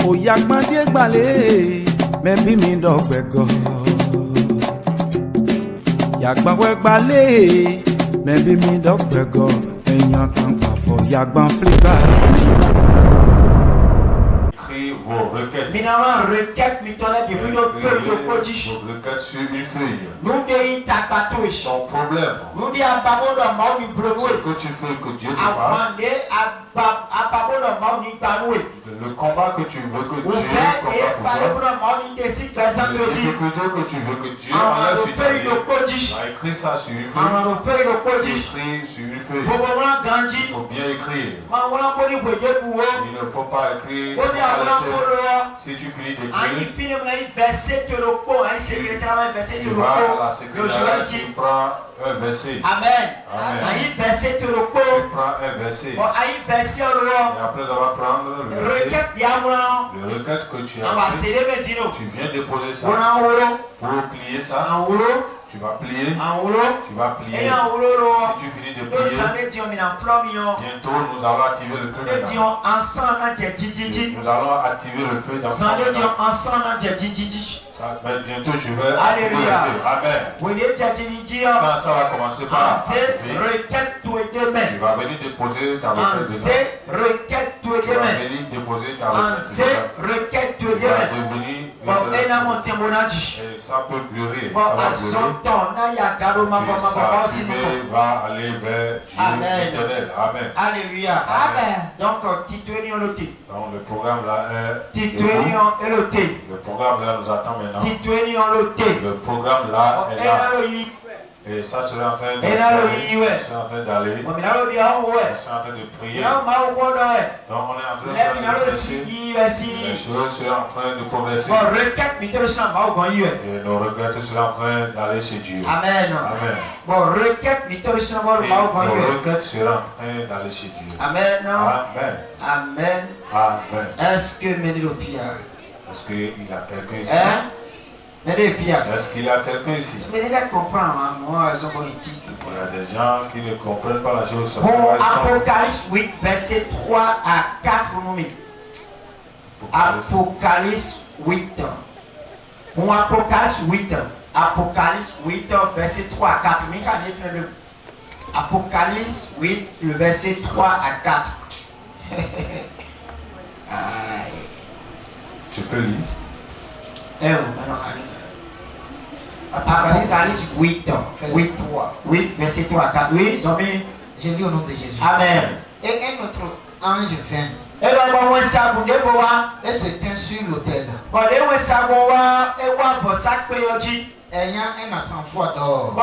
Oyagmade gbale, maybe me dog bego. Yagbawe gbale, maybe me dog bego. Enyan kan pa for yagban flipper. Vos requêtes. Finalement, requête, mitona de vue de feuille de podiche. Vos requêtes sur une feuille. Nous déy tapatouche. Ton problème. Nous déy ababo de maou ni brenoué. Ce que tu veux que Dieu te fasse. Amande ababo de maou ni banoué. Le combat que tu veux que Dieu combat pour toi. Les difficultés que tu veux que Dieu enlève sur ta vie. A écrit ça sur une feuille. Écrit sur une feuille. Il faut bien écrire. Il ne faut pas écrire. Si tu finis d'écrire, tu vas à la secrétaire, tu prends un verset. Amen. Tu prends un verset. Et après avoir prendre le verset, le requête que tu as écrit, tu viens déposer ça. Pour plier ça, tu vas plier. Tu vas plier. Si tu finis de plier, bientôt nous allons activer le feu maintenant. Nous allons activer le feu dans ça. Mais bientôt je vais activer le feu. Amen. Quand ça va commencer par activer, tu vas venir déposer ta requête dedans. Tu vas venir déposer ta requête. Tu vas devenir et ça peut pleurer. Ça va pleurer. Et ça va aller vers Dieu éternel. Amen. Alléluia. Amen. Donc, Donc le programme là est le le programme là nous attend maintenant. Le programme là est là. Et ça sera en train d'aller. C'est en train d'aller. C'est en train de prier. Donc on est en train de progresser. Les choses seront en train de progresser. Et nos requêtes seront en train d'aller chez Dieu. Amen. Amen. Bon, requête, Et nos requêtes seront en train d'aller chez Dieu. Amen. Amen. Amen. Amen. Est-ce que Médilopia? Est-ce qu'il y a quelqu'un ici? Est-ce qu'il y a quelqu'un ici? Mais les gars comprennent, moi, ils ont bon éthique. Il y a des gens qui ne comprennent pas la chose. Bon, Apocalypse 8, verset 3 à 4, nous mettons. Apocalypse 8. Bon, Apocalypse 8. Apocalypse 8, verset 3 à 4. Apocalypse 8, le verset 3 à 4. Tu peux lire. Apocalypse 8, 8, verset 3 à 4. Oui, zombie. Je lis au nom de Jésus. Amen. Et un autre ange vint et se tint sur l'autel, ayant un encensoir d'or.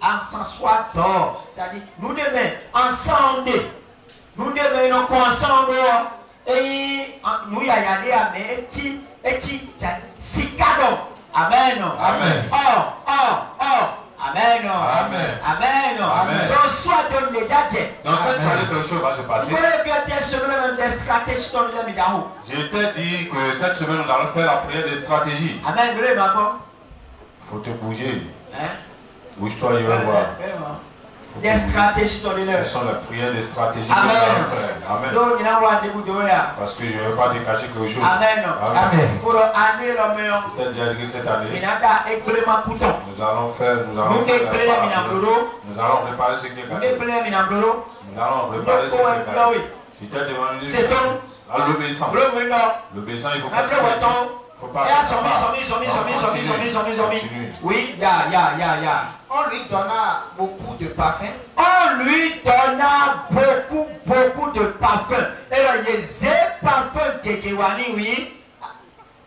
Encensoir d'or. C'est-à-dire, nous devons ensemble. Nous devons ensemble. Et nous y aller à Eti, Sikado. Amen. Amen. Amen. Amen. Amen. Amen. Donc, soit donne les jadjets. Dans cette journée, quelque chose va se passer. Je t'ai dit que cette semaine, nous allons faire la prière des stratégies. Amen. Il faut te bouger. Bouge-toi, je vais voir. Des stratégies dans les Ce lèvres. sont les prières des stratégies Amen. que nous allons faire. Amen. Donc, il y a un rendez-vous de là. Parce que je ne vais pas te cacher quelque chose. Amen. Amen. Pour année le meilleur. Je t'ai déjà dit que cette année, Il a éclairement couteau. nous allons faire, Nous allons préparer ce qui est Nous gâté. Nous allons préparer ce qui est gâté. Je t'ai demandé C'est donc à l'obéissance. L'obéissance, il faut pas se mettre. Faut pas Oui, ya. On lui donna beaucoup de parfums. On lui donna beaucoup de parfums. Et là, il y a des parfums Kekewani, oui.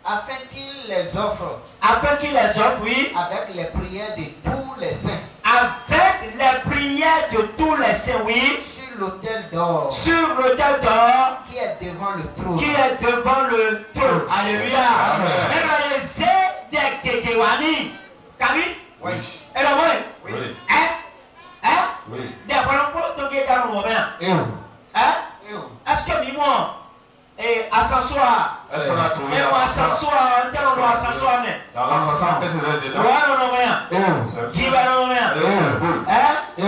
Afin qu'il les offre. Afin qu'il les offre, oui. Avec les prières de tous les saints. Avec les prières de tous les saints, oui. Sur l'autel d'or. Sur l'autel d'or. Qui est devant le trône. Qui est devant le trône. Alléluia. Amen. Et là, il y a des Kekewani. Kabi? Oui. Et là, Oui. Oui. Des parents qui ont dans le moment. Est-ce que moi, et ascensoir, Est-ce qu'on a trouvé et moi ascensoir, tel on doit ascensoir, mais. dans l'ascenseur, qu'est-ce que c'est dedans? Qui va le nommer? On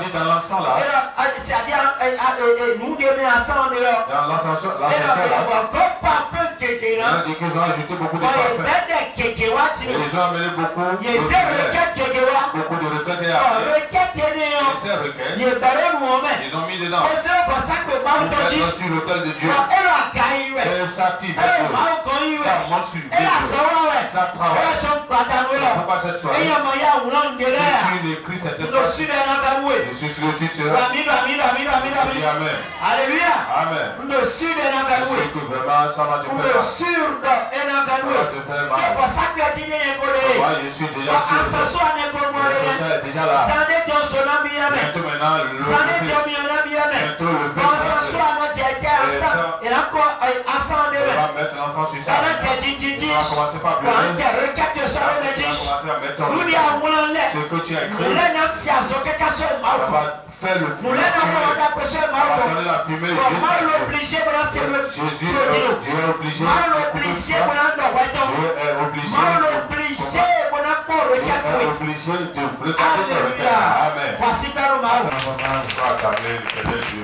dit dans l'encens là. Nous devons ensemble. Dans l'encens là. On dit qu'ils ont ajouté beaucoup de parfums. Et ils ont amené beaucoup de requêtes et après. Et ces requêtes, ils ont mis dedans. Pour mettre sur l'autel de Dieu. Et ça active. Ça monte sur Dieu. Ça travaille. Pourquoi cette soirée? Si tu écris cette phrase, je suis sur le titre. Dis Amen. Alléluia. Amen. Je sais que vraiment ça va te faire mal. Ça va te faire mal. Moi, je suis déjà sûr. Ça est déjà là. Bientôt maintenant, le on va mettre l'encens sur ça. On va commencer par pleurer. On va commencer à mettre ton ce que tu as écrit. Ça va faire le fumée. Ça va donner la fumée jusqu'à Jésus est obligé. De regarder tes requêtes. Amen. On va acclamer l'éternel Dieu.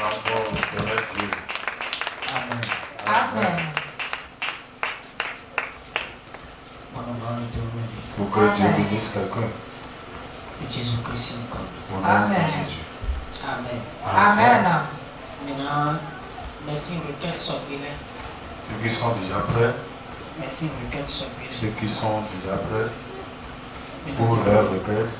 Encore l'éternel Dieu. Amen. Pour que Dieu bénisse quelqu'un. Jésus-Christ. Au nom de Jésus. Amen. Amen. Maintenant, merci requête sorbilaire. Ceux qui sont déjà prêts. Merci requête sorbilaire. Ceux qui sont déjà prêts pour leur requête.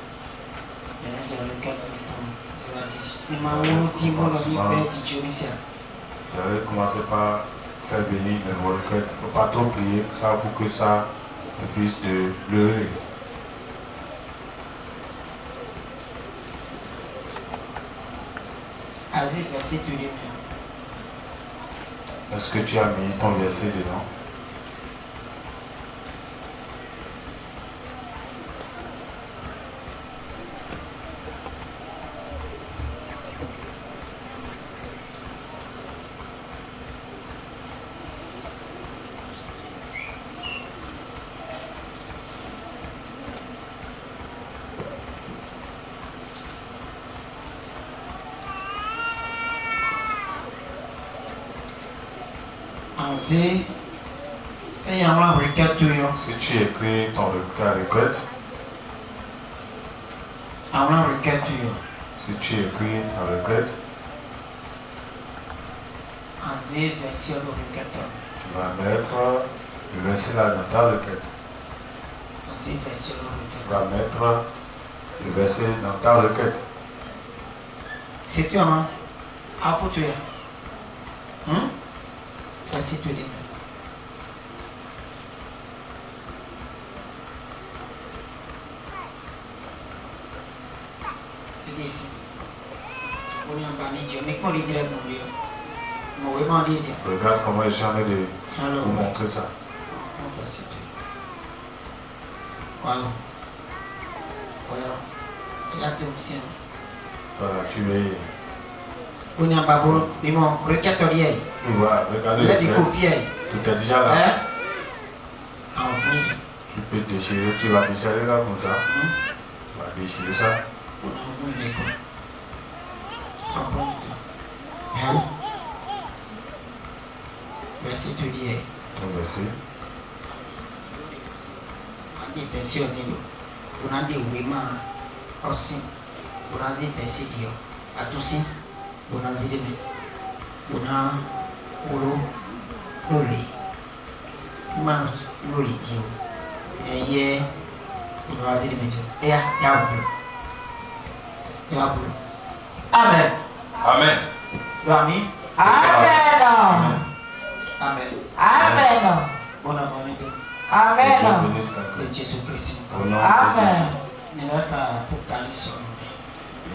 J'avais commencé par faire bénir vos requêtes. Il ne faut pas trop prier ça pour que ça puisse de pleurer. Est-ce que tu as mis ton verset dedans? Si tu écris ton requête, si tu écris ta requête, tu vas mettre le verset là dans ta requête. Tu vas mettre le verset dans ta requête. C'est toi, hein? Ah, pour toi. Verset 2. Ici. On est en bas de Dieu, mais comment les dire mon Dieu? Regarde comment je suis en train de vous montrer ça. Voilà. Voilà, tu es. On est en bas de mais mon requête rien. Tu vois, regardez le requête. Tout est déjà là. Tu peux déchirer, tu vas déchirer là comme ça. Tu vas déchirer ça. Verset tu dis. Ton verset. Des verset dit. On a des women aussi. On a des verset dit. À tous ces. On a des. On a Loli. Man Loli dit. Et on a des. Et Amen. Amen. Amen. Amen. Amen. Amen. Bon amen. Amen. Jésus-Christ. Amen.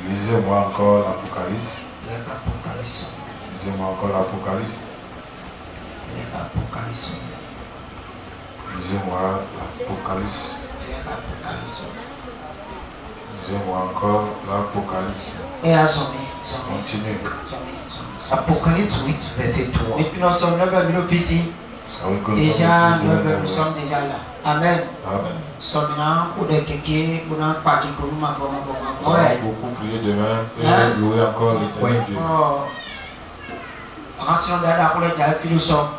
Lisez-moi encore l'Apocalypse. L'Apocalypse. Lisez-moi encore l'Apocalypse. L'Apocalypse. Lisez-moi l'Apocalypse. L'Apocalypse. Lisez-moi encore l'Apocalypse. Et à Zombie. Continue. Apocalypse 8, verset 3. Et puis nous sommes là, nous ici. Déjà, nous sommes déjà là. Amen. Amen. Sommes pour des kékés, pour un paquet pour nous, ma Nous allons beaucoup prier demain et louer encore l'éternel Dieu. Rancion d'Ada pour les philosophes.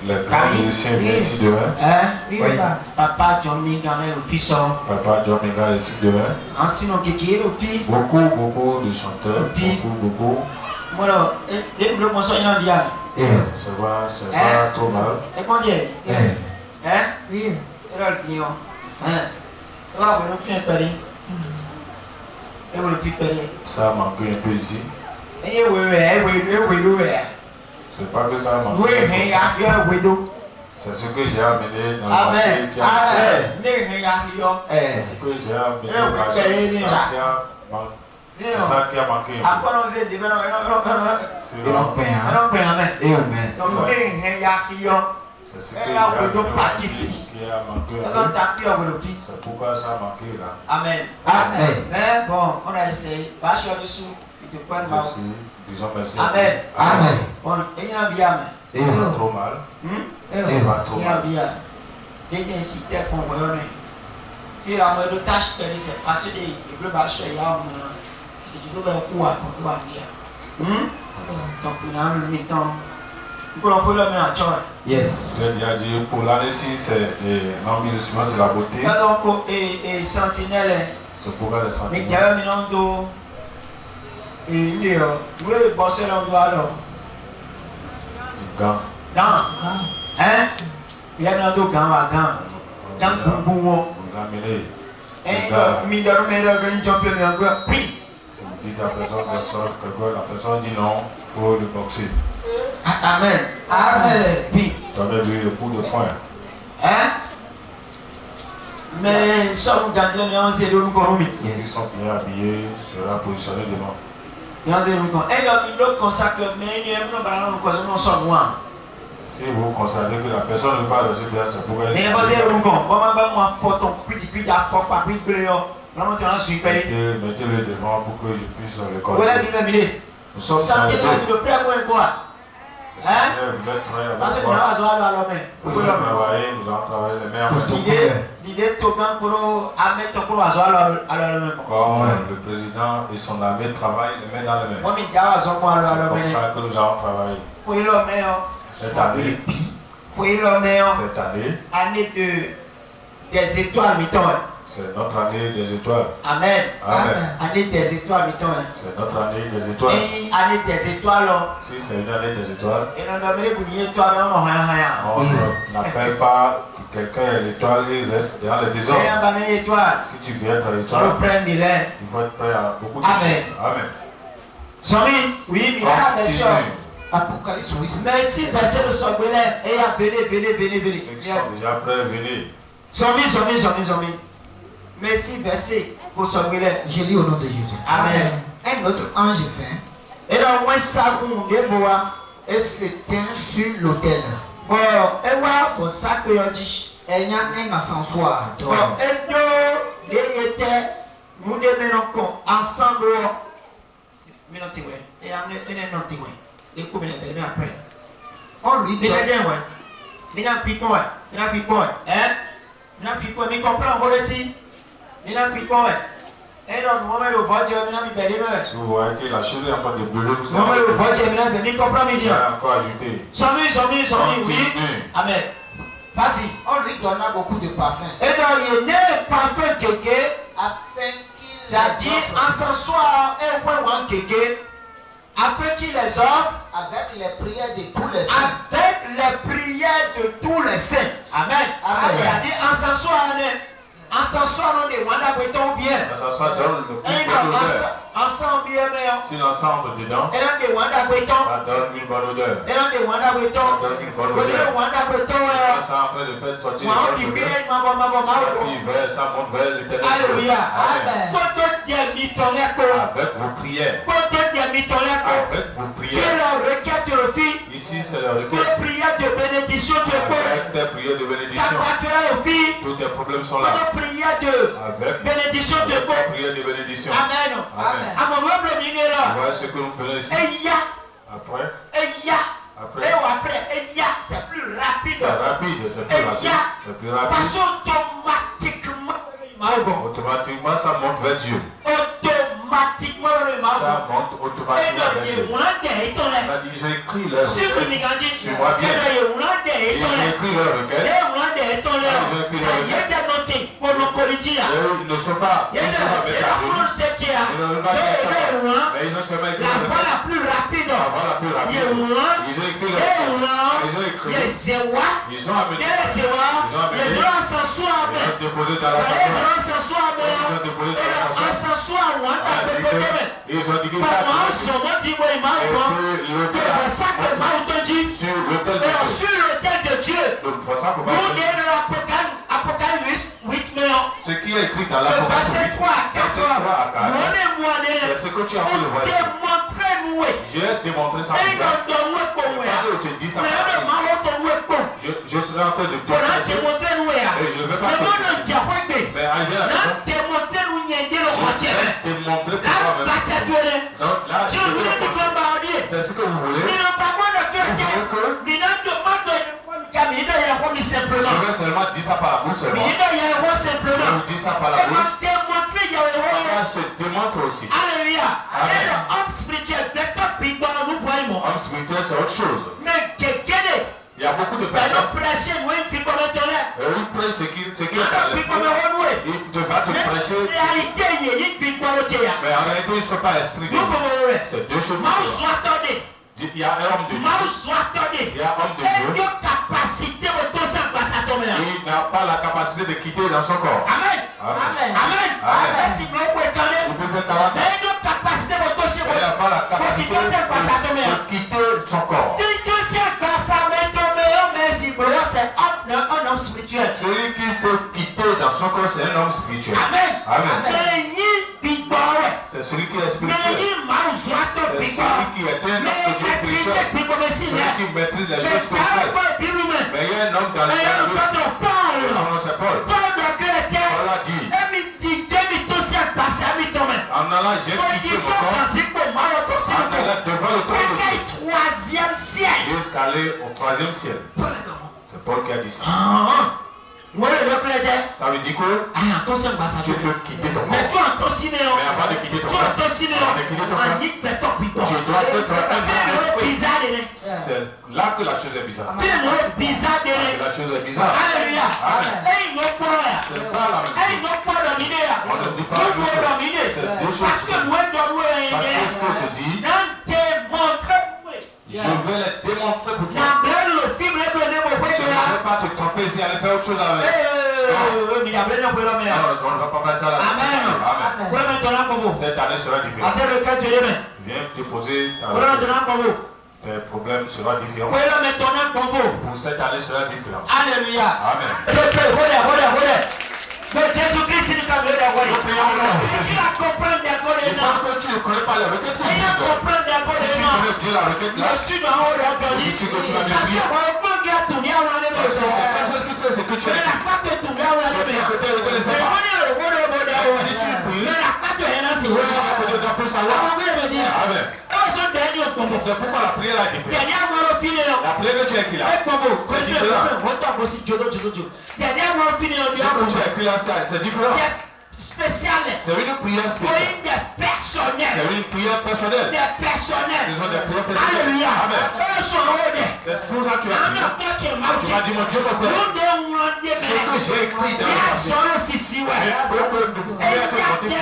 Les grands musiciens viennent ici demain. Oui, Papa John Mingan est au puissant. Papa John Mingan est ici demain. Ancien kéké, au pi. Beaucoup de chanteurs. Beaucoup. Voilà, et le bon son, il en vient. C'est pas trop mal. Et comment dire? oui. Et là, le pion. Et là, vous ne pouvez pas aller. Et vous ne pouvez pas aller. Ça a manqué un peu ici. Et oui. C'est pas que ça a manqué. Oui. C'est ce que j'ai amené dans le Amen. marché qui a Amen. ce que j'ai amené au marché, c'est ça qui a manqué. Après, on s'est dit, C'est ce que j'ai amené au marché qui a manqué. C'est pourquoi ça a manqué là. Amen. Mais bon, on a essayé. Va chercher dessous. Il te prend mal. Disons merci. Amen. Bon, il y a bien. C'est pas trop mal. C'est pas trop Il y a mal. bien. Il y a ici, tel qu'on voit. Puis la mode de tâche, c'est parce que les bleus bâchent, il y a un. C'est du tout bien quoi, pour toi dire. Donc, on a un mi-temps. Pour l'on peut le mettre en joie. Yes. J'ai déjà dit, pour l'année-ci, c'est l'embellissement, c'est la beauté. Alors, et sentinelle. C'est pourquoi les Mais sentiments. il y a un million de. Et il est là. Vous voulez bosser dans le doigt alors? Gants. Hein? Il y a un million de gants. Gants pour vous. Vous amenez. Et il y a un million de championnat. Oui. Vous dites à la personne de sorte que la personne dit non, il faut le boxer. Amen. Oui. Donnez-lui le coup de poing. Hein? Mais sommes gardés, on s'est donné comme Ils sont bien habillés, sera positionné devant. il doit consacrer, mais il y a un ballon, on s'en voit. Si vous constatez que la personne ne veut pas réussir bien, c'est pourquoi Mais vous avez un bon, moi, photo, puis à fort, puis vraiment, tu as suivi. mettez-le devant pour que je puisse le Voilà, connaître. Nous sommes dans le de près à quoi? Hein? Vous êtes prêts Parce que à nous avons nous allons travailler les mains en main. L'idée est pour mettre pour la Comme le président et son armée travaillent les mains dans les mains. Moi, je suis C'est comme ça que nous allons travailler. pour le Cette année, année des étoiles, mettons. c'est notre année des étoiles. Amen. Amen. Année des étoiles, mettons. C'est notre année des étoiles. Et année des étoiles, Si c'est une année des étoiles, et on a mis les étoiles, on a rien. on n'appelle pas quelqu'un à l'étoile, il reste dans les désordres. Et on a mis étoile. Si tu viens à On l'étoile, le prend de l'air. il faut être prêt à beaucoup de Amen. choses. Amen. Somi, oui, mais là, bien sûr. Continue. Apocalypse 8. Merci, verset de son bonheur. Et à venez. Ceux qui sont déjà prêts, venez. Somi. Merci, verset pour son bonheur. Je lis au nom de Jésus. Amen. Un autre ange vint Et là, moi, ça, on les voit. et se tint sur l'autel, Bon, et voilà, pour ça que l'on dit. ayant un encensoir Bon, d'or. et nous, les étaient, nous demeurons ensemble. Mais non, tu vois. Et non, tu vois. Les coups, mais après. On lui Mais donne, bien, ouais. Mais non, pipo, hein. Hein? Mais non, pipo, mais comprends, on aussi. Mais non, pipo, ouais. Et non, nous, on met le voiture, mais non, mais bien, Si vous voyez que la chose est en train de brûler, vous on met le savez voiture, mais comprends, mais il y bien. a encore ajouté. Somi, oui. Continue. Amen. Vas-y. on lui donna beaucoup de parfums, Et donc, il n'est pas fait quelqu'un, afin qu'il c'est-à-dire en ce soir, un point ou un quelqu'un, afin qu'il les offre avec les prières de tous les saints. avec les prières de tous les saints. Amen. Amen. C'est-à-dire en ce soir, on est wanda beton bien. Ça donne le plus Et bonne donc, odeur. ensemble bien, mais Si l'ensemble dedans, et là, des wanda beton. ça donne une bonne odeur. Et là, des wanda beton. Vous voyez, wanda beton, Ça en train de faire sortir moi, on les dit, bonnes odeurs. Ça monte vers l'éternel. alléluia. Amen. Quand on dit, mitonnette, Avec vos prières. quand on dit, mitonnette, Avec vos que prières. la requête de vie, Ici, c'est la que requête. prière de bénédiction de Dieu, Avec tes prières de bénédiction. ta vie, Tous tes problèmes sont là. que prière de Avec bénédiction de tes Dieu. prières de bénédiction. Amen. Amen. À mon noble milieu là, Voilà ce que nous faisons ici. et il y a, Après, et après, après, c'est plus rapide rapide, c'est plus rapide. C'est plus rapide. Parce qu'automatiquement, Automatiquement, ça monte vers Dieu. Automatiquement, ça monte automatiquement vers Dieu. Ils ont écrit leur requête. Suis-moi bien. Ils ont écrit leur requête. Ils ont écrit leur requête. Ils ne sont pas mettre à jour. Ils ne veulent pas mettre à jour. Mais ils ont seulement écrit leur requête. La plus rapide. Ils ont écrit leur requête. Ils ont écrit. Ils ont amené. Ils ont déposé dans la façon. Ils ont dit que sur l'autel de Dieu, ce qui est écrit dans l'Apocalypse, verset 3 à 4, c'est ce que tu as voulu voir. J'ai démontré ça pour toi. Je te dis ça. Je serai en train de te dire. Et je ne vais pas te dire. Mais arrivé à la maison, je vais te montrer pour toi-même. Donc là, je vais c'est ce que vous voulez. Je vais seulement dire ça par la bouche seulement. Je vous dis ça par la bouche. Ça se démontre aussi. Alléluia. Amen. Homme spirituel, Homme spirituel, c'est autre chose. mais Il y a beaucoup de personnes. Ils prêchent ce qui est dans l'esprit. Ils ne vont te prêcher. Mais en réalité, ils ne sont pas esprits de Dieu. C'est deux choses différentes. Il y a un homme de Dieu. Il y a un homme de Dieu. Il n'a pas la capacité de quitter dans son corps. Amen. Amen. Amen. Amen. Vous pouvez faire 40 ans. Il n'a pas la capacité de quitter son corps. Un homme spirituel. Celui qui peut quitter dans son corps, c'est un homme spirituel. Amen. Amen. C'est celui qui est spirituel. C'est celui qui est un homme de Dieu spirituel. Celui qui maîtrise les choses spirituelles. Mais il y a un homme dans le cœur. Son nom c'est Paul. Paul a dit, en allant, j'ai quitté mon corps. En allant devant le trône de Dieu. Jusqu'à aller au 3e ciel. C'est Paul qui a dit ça. Ça veut dire que tu peux quitter ton corps. Mais avant de quitter ton corps, tu dois être un esprit. C'est là que la chose est bizarre. La chose est bizarre. Alléluia. C'est pas la même chose. On ne dit pas la même chose. C'est deux choses. Parce que ce que je te dis, je vais les démontrer pour toi. Tu ne vais pas te tromper ici, aller faire autre chose avec. Non, on ne va pas faire ça là. Amen. Cette année sera différente. Viens déposer tes problèmes sera différent. Pour cette année sera différent. Alléluia. Amen. Mais Jésus-Christ, il t'a donné la voix. Tu la comprends d'accord Et sans que tu ne connais pas la requête, si tu connais bien la requête là, je suis dans le je suis que tu vas bien dire. Parce que c'est personne qui sait ce que tu as dit. C'est que tu ne sais pas. Si tu pries, tu dois plus savoir. Amen. C'est pourquoi la prière est différente. La prière que tu as écrite là, c'est différent. Ce que tu as écrit là, c'est différent. C'est une prière spéciale. C'est une prière personnelle. Ce sont des prières personnelles. Alléluia. Amen. C'est pour ça que tu as dit. Tu m'as dit, mon Dieu, mon Père, ce que j'ai écrit dans la Bible, il faut que vous pouvez être motivé. Et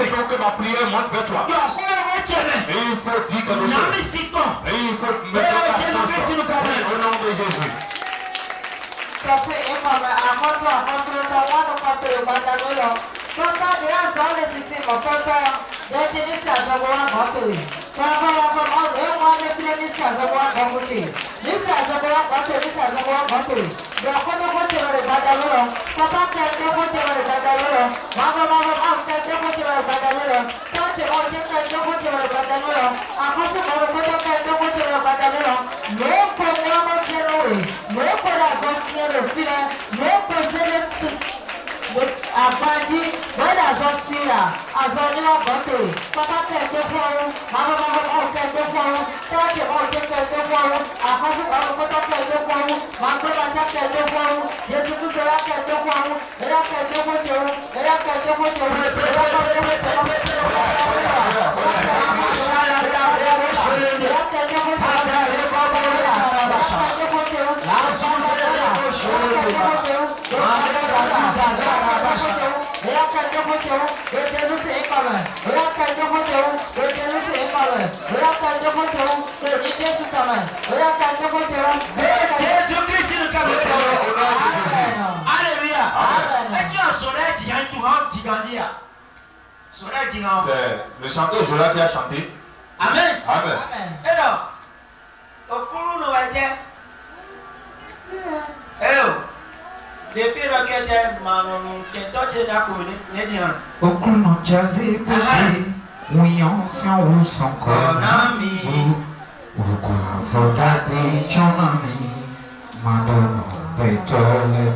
il faut que ma prière monte vers toi. Et il faut dire quelque chose. Et il faut mettre attention. Au nom de Jésus. Abaji, where does us see her? As on your bottle, Papa can't go for you, Mama can't go for you, Tati can't go for you, Akasu can't go for you, Mama C'est le chanteur Jola qui a chanté. Amen. Amen. Alors, au cours de la terre, depuis le quai de Manon, qui est touché d'accord, les gens. Au courant j'avais compris, oui, on s'en ou sans corps. Au courant fondé, j'en ami, madame, pétole,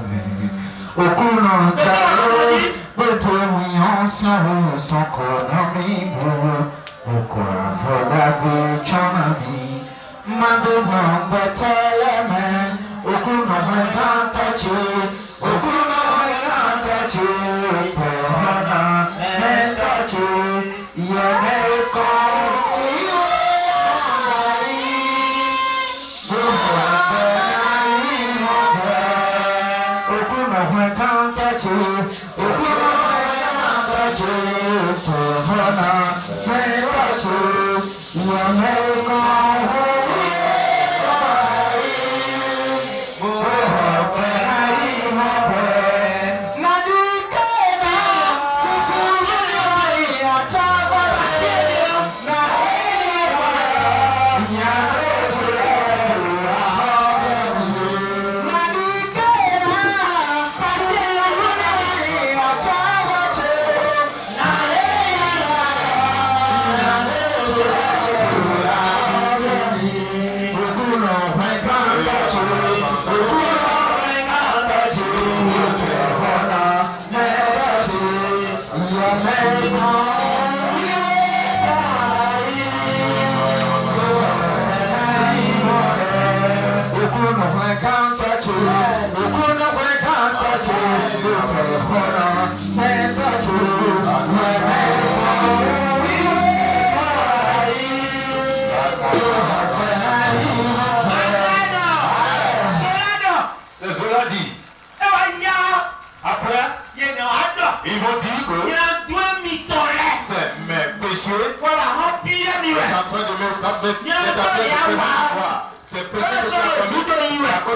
au courant j'avais oui, on s'en ou sans corps, au courant fondé, j'en ami, madame, pétole, au courant fondé, au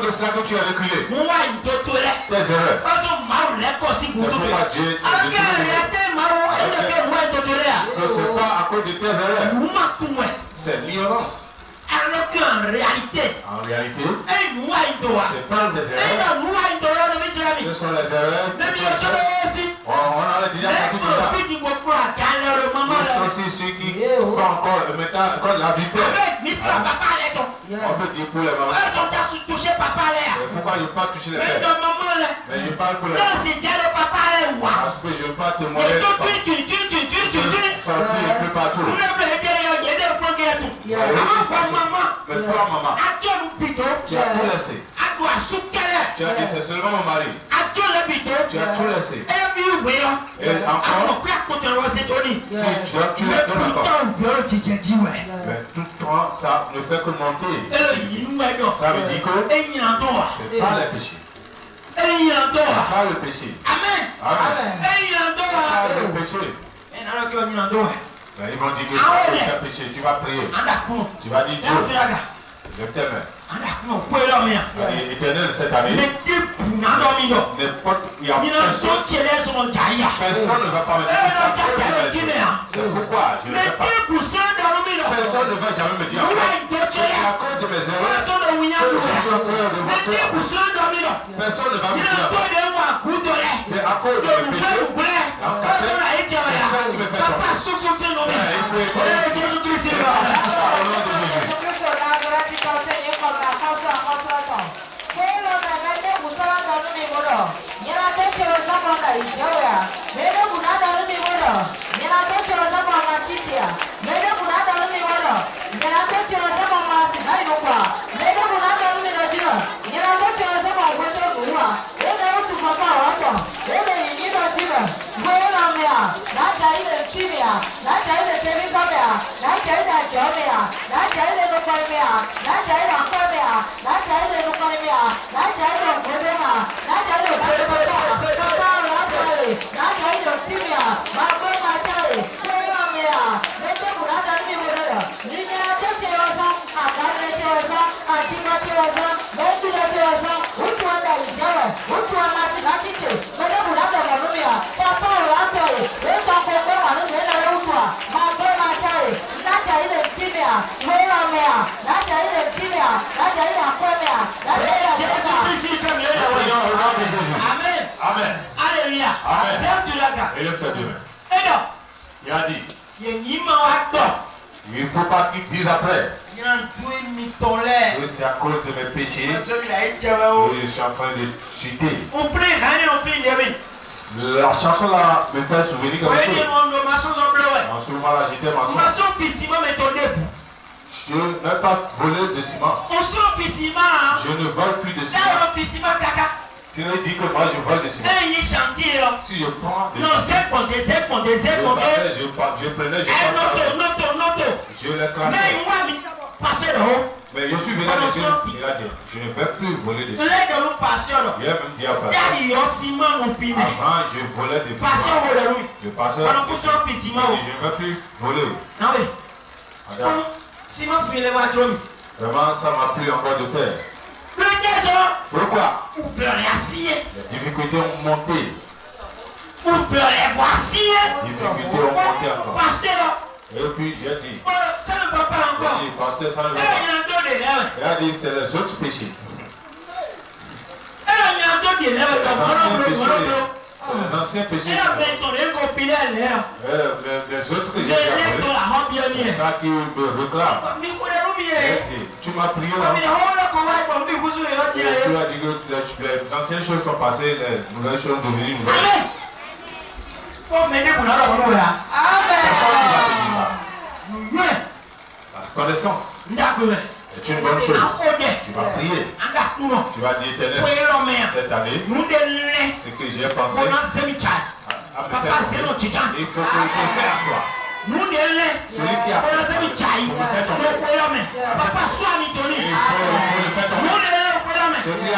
de cela que tu as reculé. Tes erreurs. C'est pourquoi Dieu t'a ne c'est pas à cause de tes erreurs. C'est l'ignorance. Alors qu'en réalité, c'est pas des erreurs. Ce sont les erreurs. On a déjà fait tout ça. Nous aussi ceux qui font encore l'adultère. On peut dire pour les mamans. Pourquoi je ne pas toucher les pères? Mais je parle pour les mamans. Parce que je ne veux pas te montrer. Sortir un peu partout. Mais toi, maman, tu as tout laissé. Tu as dit c'est seulement mon mari. Tu as tout laissé. Et encore, si tu la donnes encore. Mais tout le temps, ça ne fait que monter. Ça veut dire que c'est pas le péché. Pas le péché. Amen. Amen. Pas le péché. Mais ils vont dire que tu as péché, tu vas prier. Tu vas dire Dieu, je t'aime. Éternel cette année, n'importe il y a personne ne va pas me dire ça. C'est pourquoi je ne fais pas. Personne ne va jamais me dire à cause de mes erreurs que je suis en train de voter. Personne ne va me dire mais à cause de mes péchés, personne ne me fait jomea, na jaile no koimea, na jaile akomea, na jaile no koimea, na jaile ogolema, na jaile ogolema, papa rabai, na jaile otimia, mabo majai, koimea, mete kurata ni murada, ninya tete osa, akane te osa, atima te osa, mete te osa, utu anda ijawa, utu anda tinatite, mete kurata mabumia, papa rabai, esta koko manu mena utua, mabo majai, na jaile timia, koimea, na jaile timia, na jaile akomea, na jaile osa. Amen. Amen. Alléluia. Amen. Lève tu la garde. Et le fait demain. Et donc, Il a dit, il il ne faut pas qu'ils disent après. y a un doué mitolé. Oui, c'est à cause de mes péchés Je que je suis en train de chuter. on prie, on prie, La chanson là me fait souvenir quelque chose. on En ce moment-là, j'étais maçon. Je n'ai pas volé de ciment. Je ne vole plus de ciment. Tu veux dire que moi je vole de ciment. Si je prends des ciment, je prenais, je les classais. Mais je suis venu avec lui, il a dit, je ne vais plus voler de ciment. Il a même dit après. Avant, je volais de ciment. Je passais de ciment. Je ne vais plus voler. Regarde. Vraiment, ça m'a plu encore de faire. Pourquoi? Les difficultés ont monté. Les difficultés ont monté encore. Et puis j'ai dit, pasteur, ça ne va pas. Il a dit, c'est les autres péchés. C'est les anciens péchés. Les autres que j'ai fait. C'est ça qui me réclame. Tu m'as prié là. Tu as dit que les anciennes choses sont passées, les nouvelles choses sont devenues nouvelles. Personne ne va te dire ça. La connaissance est une bonne chose. Tu vas prier. Tu vas dire éternel, cette année, ce que j'ai pensé à me faire, il faut que je fasse à soi. Celui qui a fait ça, il faut le faire tomber. Papa, sois Mitoni. Il faut le faire tomber. Je dis à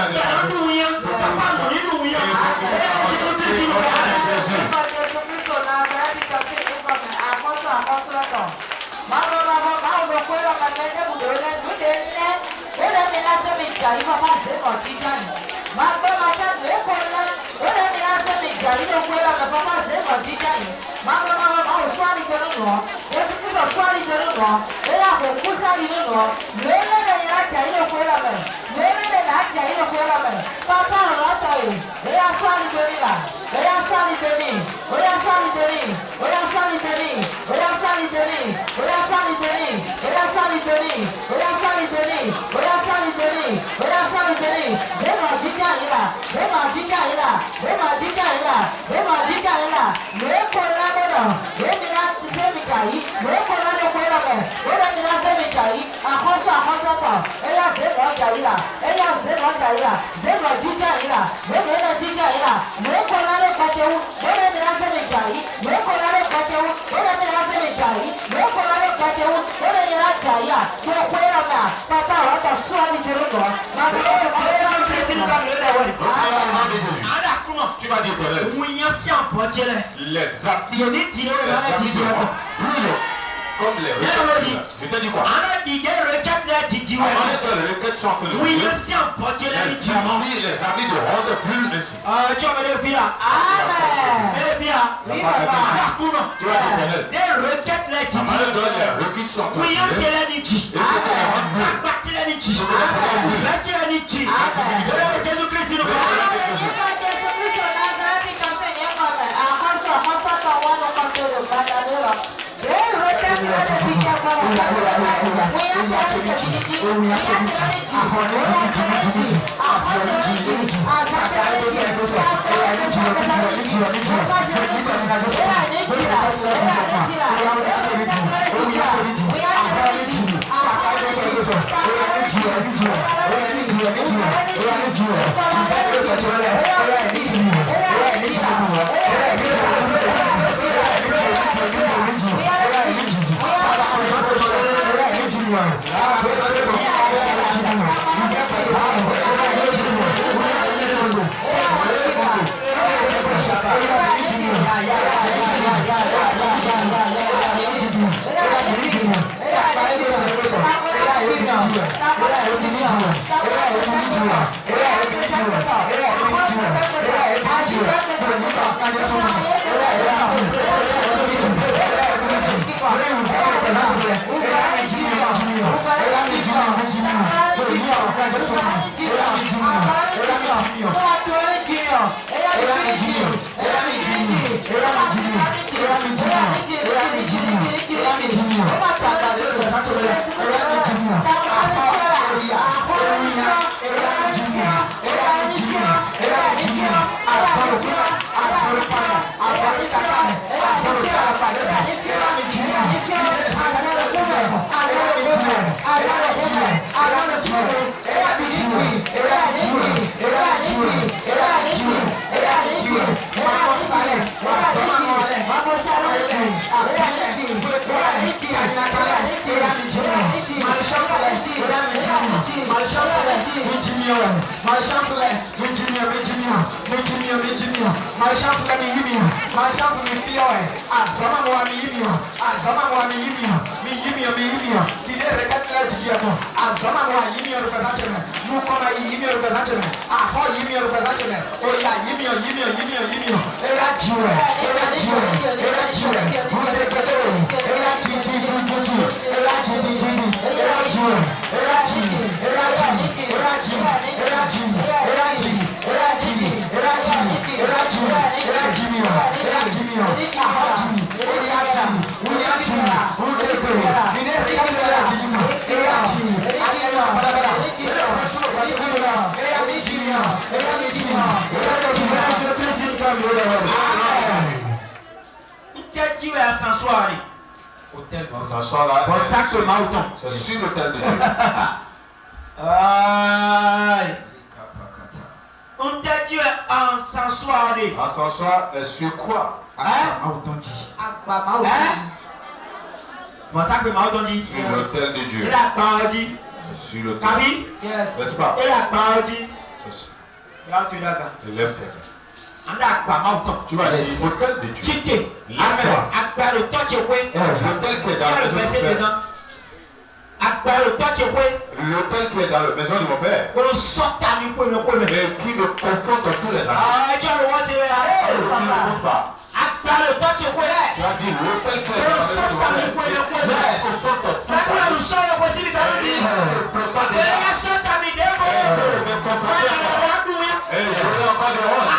tu vas dire les actes comme les requêtes. Je te dis quoi? Les requêtes sont en les amis de rendre plus ainsi. Tu vas dire éternel. Les requêtes sont en We are C'est sur l'autel de Dieu. On t'a dit un s'asseoir. Un s'asseoir sur quoi? Sur l'autel de Dieu. Sur l'autel. N'est-ce pas? Lève tes mains. Tu vas dire l'autel de Dieu. L'autel qui est dans la maison de mon père. L'autel qui est dans la maison de mon père. Et qui me confronte tous les années. Tu ne comptes pas. Tu as dit l'autel qui est dans la maison de mon père. Me confronte tous les années. Et j'aurai encore des rôles.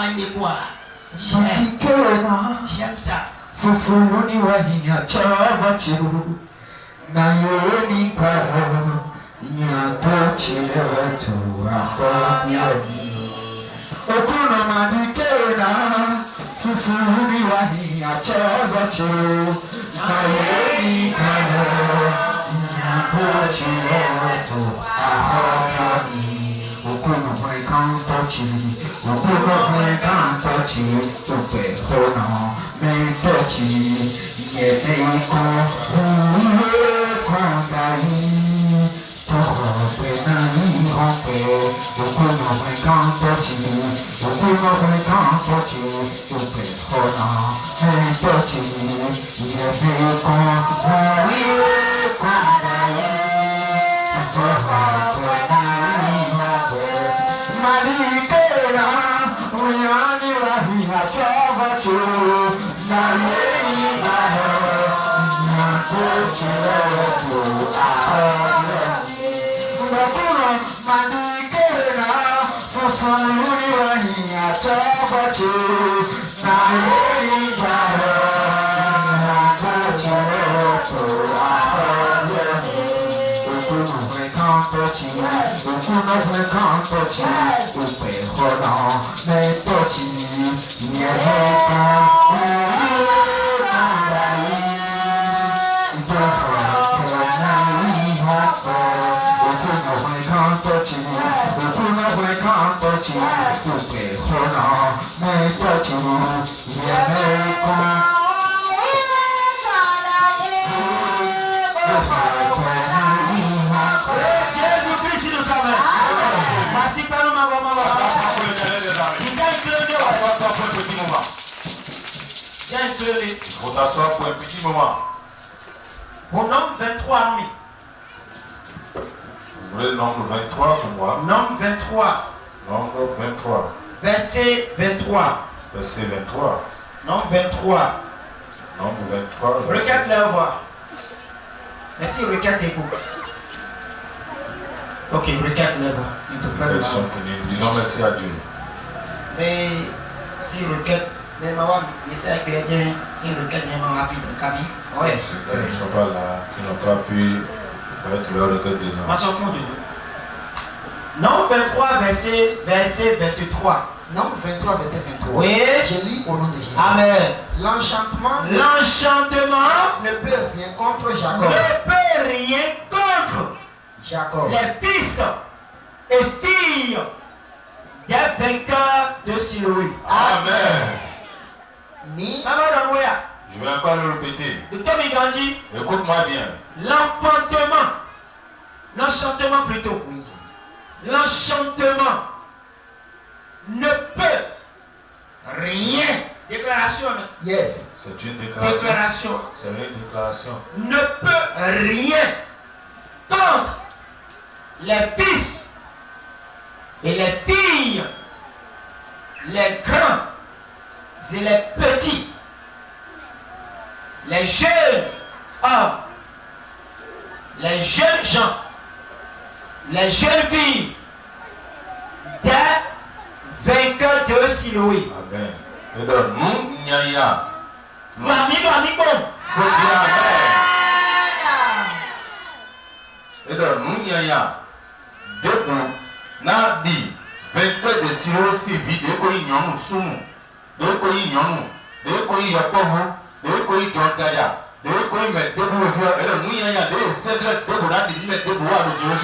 parle de quoi? J'aime ça. Fufuruni wahinya chava chiru na yoni karo nyanto chilewa tu afoni okuna madikena fufuruni wahinya chava chiru na yoni karo nyanto chilewa tu afoni okuna mwekanto chiri okuna mwekanto chiri upe hono Mentochi, yemeko, kondai, tohope nani hope, okuno mekantochi, upe hona, mentochi, yemeko, kondai, tohope nani hope, malikera, uyani rahina chavachu. Il faut t'asseoir pour un petit moment. Mon nombre 23 nuits. Vous voulez le nombre 23 pour moi? Nombre 23. Nombre 23. Verset 23. Verset 23. Nombre 23. Nombre 23. Regarde la voix. Merci, regarde tes bouts. Ok, regarde la voix. Ils sont finis. Disons merci à Dieu. Mais si regarde, mais maman, c'est chrétien, si regarde, il y a un rapide, Camille. Ouais. Ils ne sont pas là. Ils n'ont pas pu mettre leur requête dedans. Moi, j'en fous de nous. Nombre 23, verset 23. Nombre 23, verset 23. Oui. Je lis au nom de Jésus. Amen. L'enchantement L'enchantement ne peut rien contre Jacob. ne peut rien contre Jacob. les fils et filles des vainqueurs de Siloé. Amen. Ni Maman Danouya, Je vais encore le répéter. le Tommy Gandhi, Écoute-moi bien. l'enchantement plutôt, oui. l'enchantement ne peut rien, déclaration, Yes. C'est une déclaration. déclaration, C'est une déclaration. ne peut rien contre les fils et les filles, les grands et les petits, les jeunes hommes, les jeunes gens, les jeunes filles, des vainqueurs de Siloé. Amen. Et donc, nous, Nyaya. Mami, bon. Faut dire Amen. Et donc, nous, Nyaya. Debout, Nabi, vainqueur de Siloé, si vite, de quoi il y a nous, soumou, de quoi il y a nous, de quoi il y a pas vous, de quoi il y a Taya, de quoi il met debout, et donc, nous, Nyaya, de cèdre debout, là, il met debout à l'autre.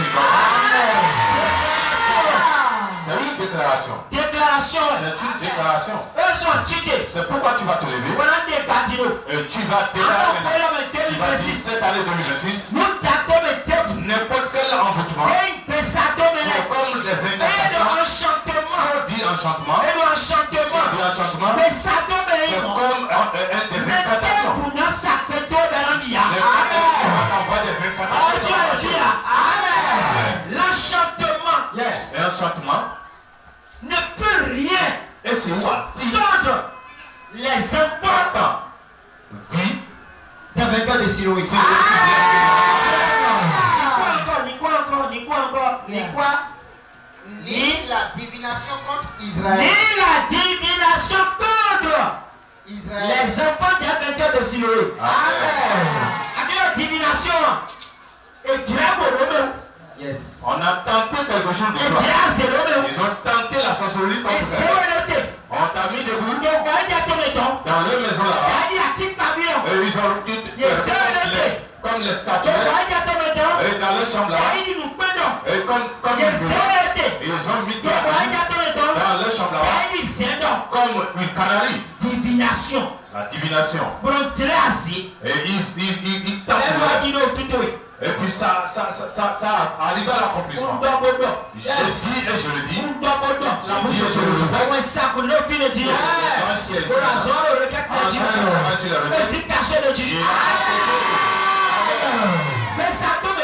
C'est une déclaration. Déclaration. C'est une déclaration. Eux sont cheatés. C'est pourquoi tu vas te lever. Voilà des bâtiments. Et tu vas déclarer maintenant. Tu vas dire cette année 2026. Nous t'attendons maintenant. N'importe quel envoûtement. Et il peut s'attendre. Comme des Et incantations. l'enchantement. Ça dit enchantement. Et l'enchantement. Ça dit enchantement. Mais ça tombe. C'est comme des incantations. Pour nous, ça peut tomber en dia. On envoie des incantations. Amen. L'enchantement. Yes. Et enchantement. Ne peut rien. Et c'est où à dire Contre les enfants. Vie. Des vainqueurs de Siloé. C'est Ni quoi? Ni la divination contre Ni Israël. la divination divination contre Israël. les enfants des vainqueurs de Siloé. Avec la divination, et diable au Roméo. Yes. On a tenté quelque chose de Et toi. diable c'est Roméo. Ils ont tenté la sorcellerie Et contre c'est toi. noté. On t'a mis debout Donc, on va dire à ton maison. dans les maisons là-bas. Il y a un petit pavillon. Et ils ont tout comme les Donc, statues. on va dire à ton maison. Et dans les chambres là. Il dit nous prenons. Et comme Il y a ils ont mis Donc, on va dire à ton maison. dans les chambres là-bas. Il dit c'est donc. Comme une canarie. Divination. La divination. Pour entrer assis. Et ils tapent. Elle va dire non, tout oui. Et puis ça arrive à l'accomplissement. Je dis et je le dis. La bouche et je le dis. On ça qu'on a fini de dire. Pour la zone, le requête de Dieu. Mais si caché de Dieu. Mais ça tombe.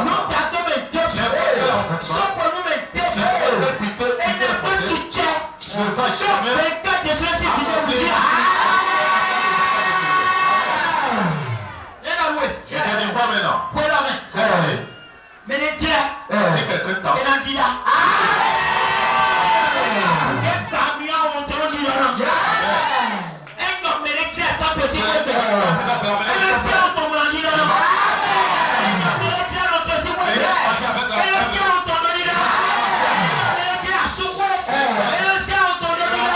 Non, t'as tombé deux. Sauf pour nous, mais deux. Et ne pas tu tiens. Ne va jamais. Mais quand de ceux-ci, tu dois vous dire. Je te dis quoi maintenant? Pour la main. C'est allé. Mais les dieux. C'est quelque temps. Et la vie là. Et parmi eux, on te dit non. Un homme, mais les dieux attendent aussi. Et le ciel, on tombe en dit non. Et le ciel, on te dit non. Et le ciel, on tombe en dit non. Et le ciel, à souffler. Et le ciel, on tombe en dit non.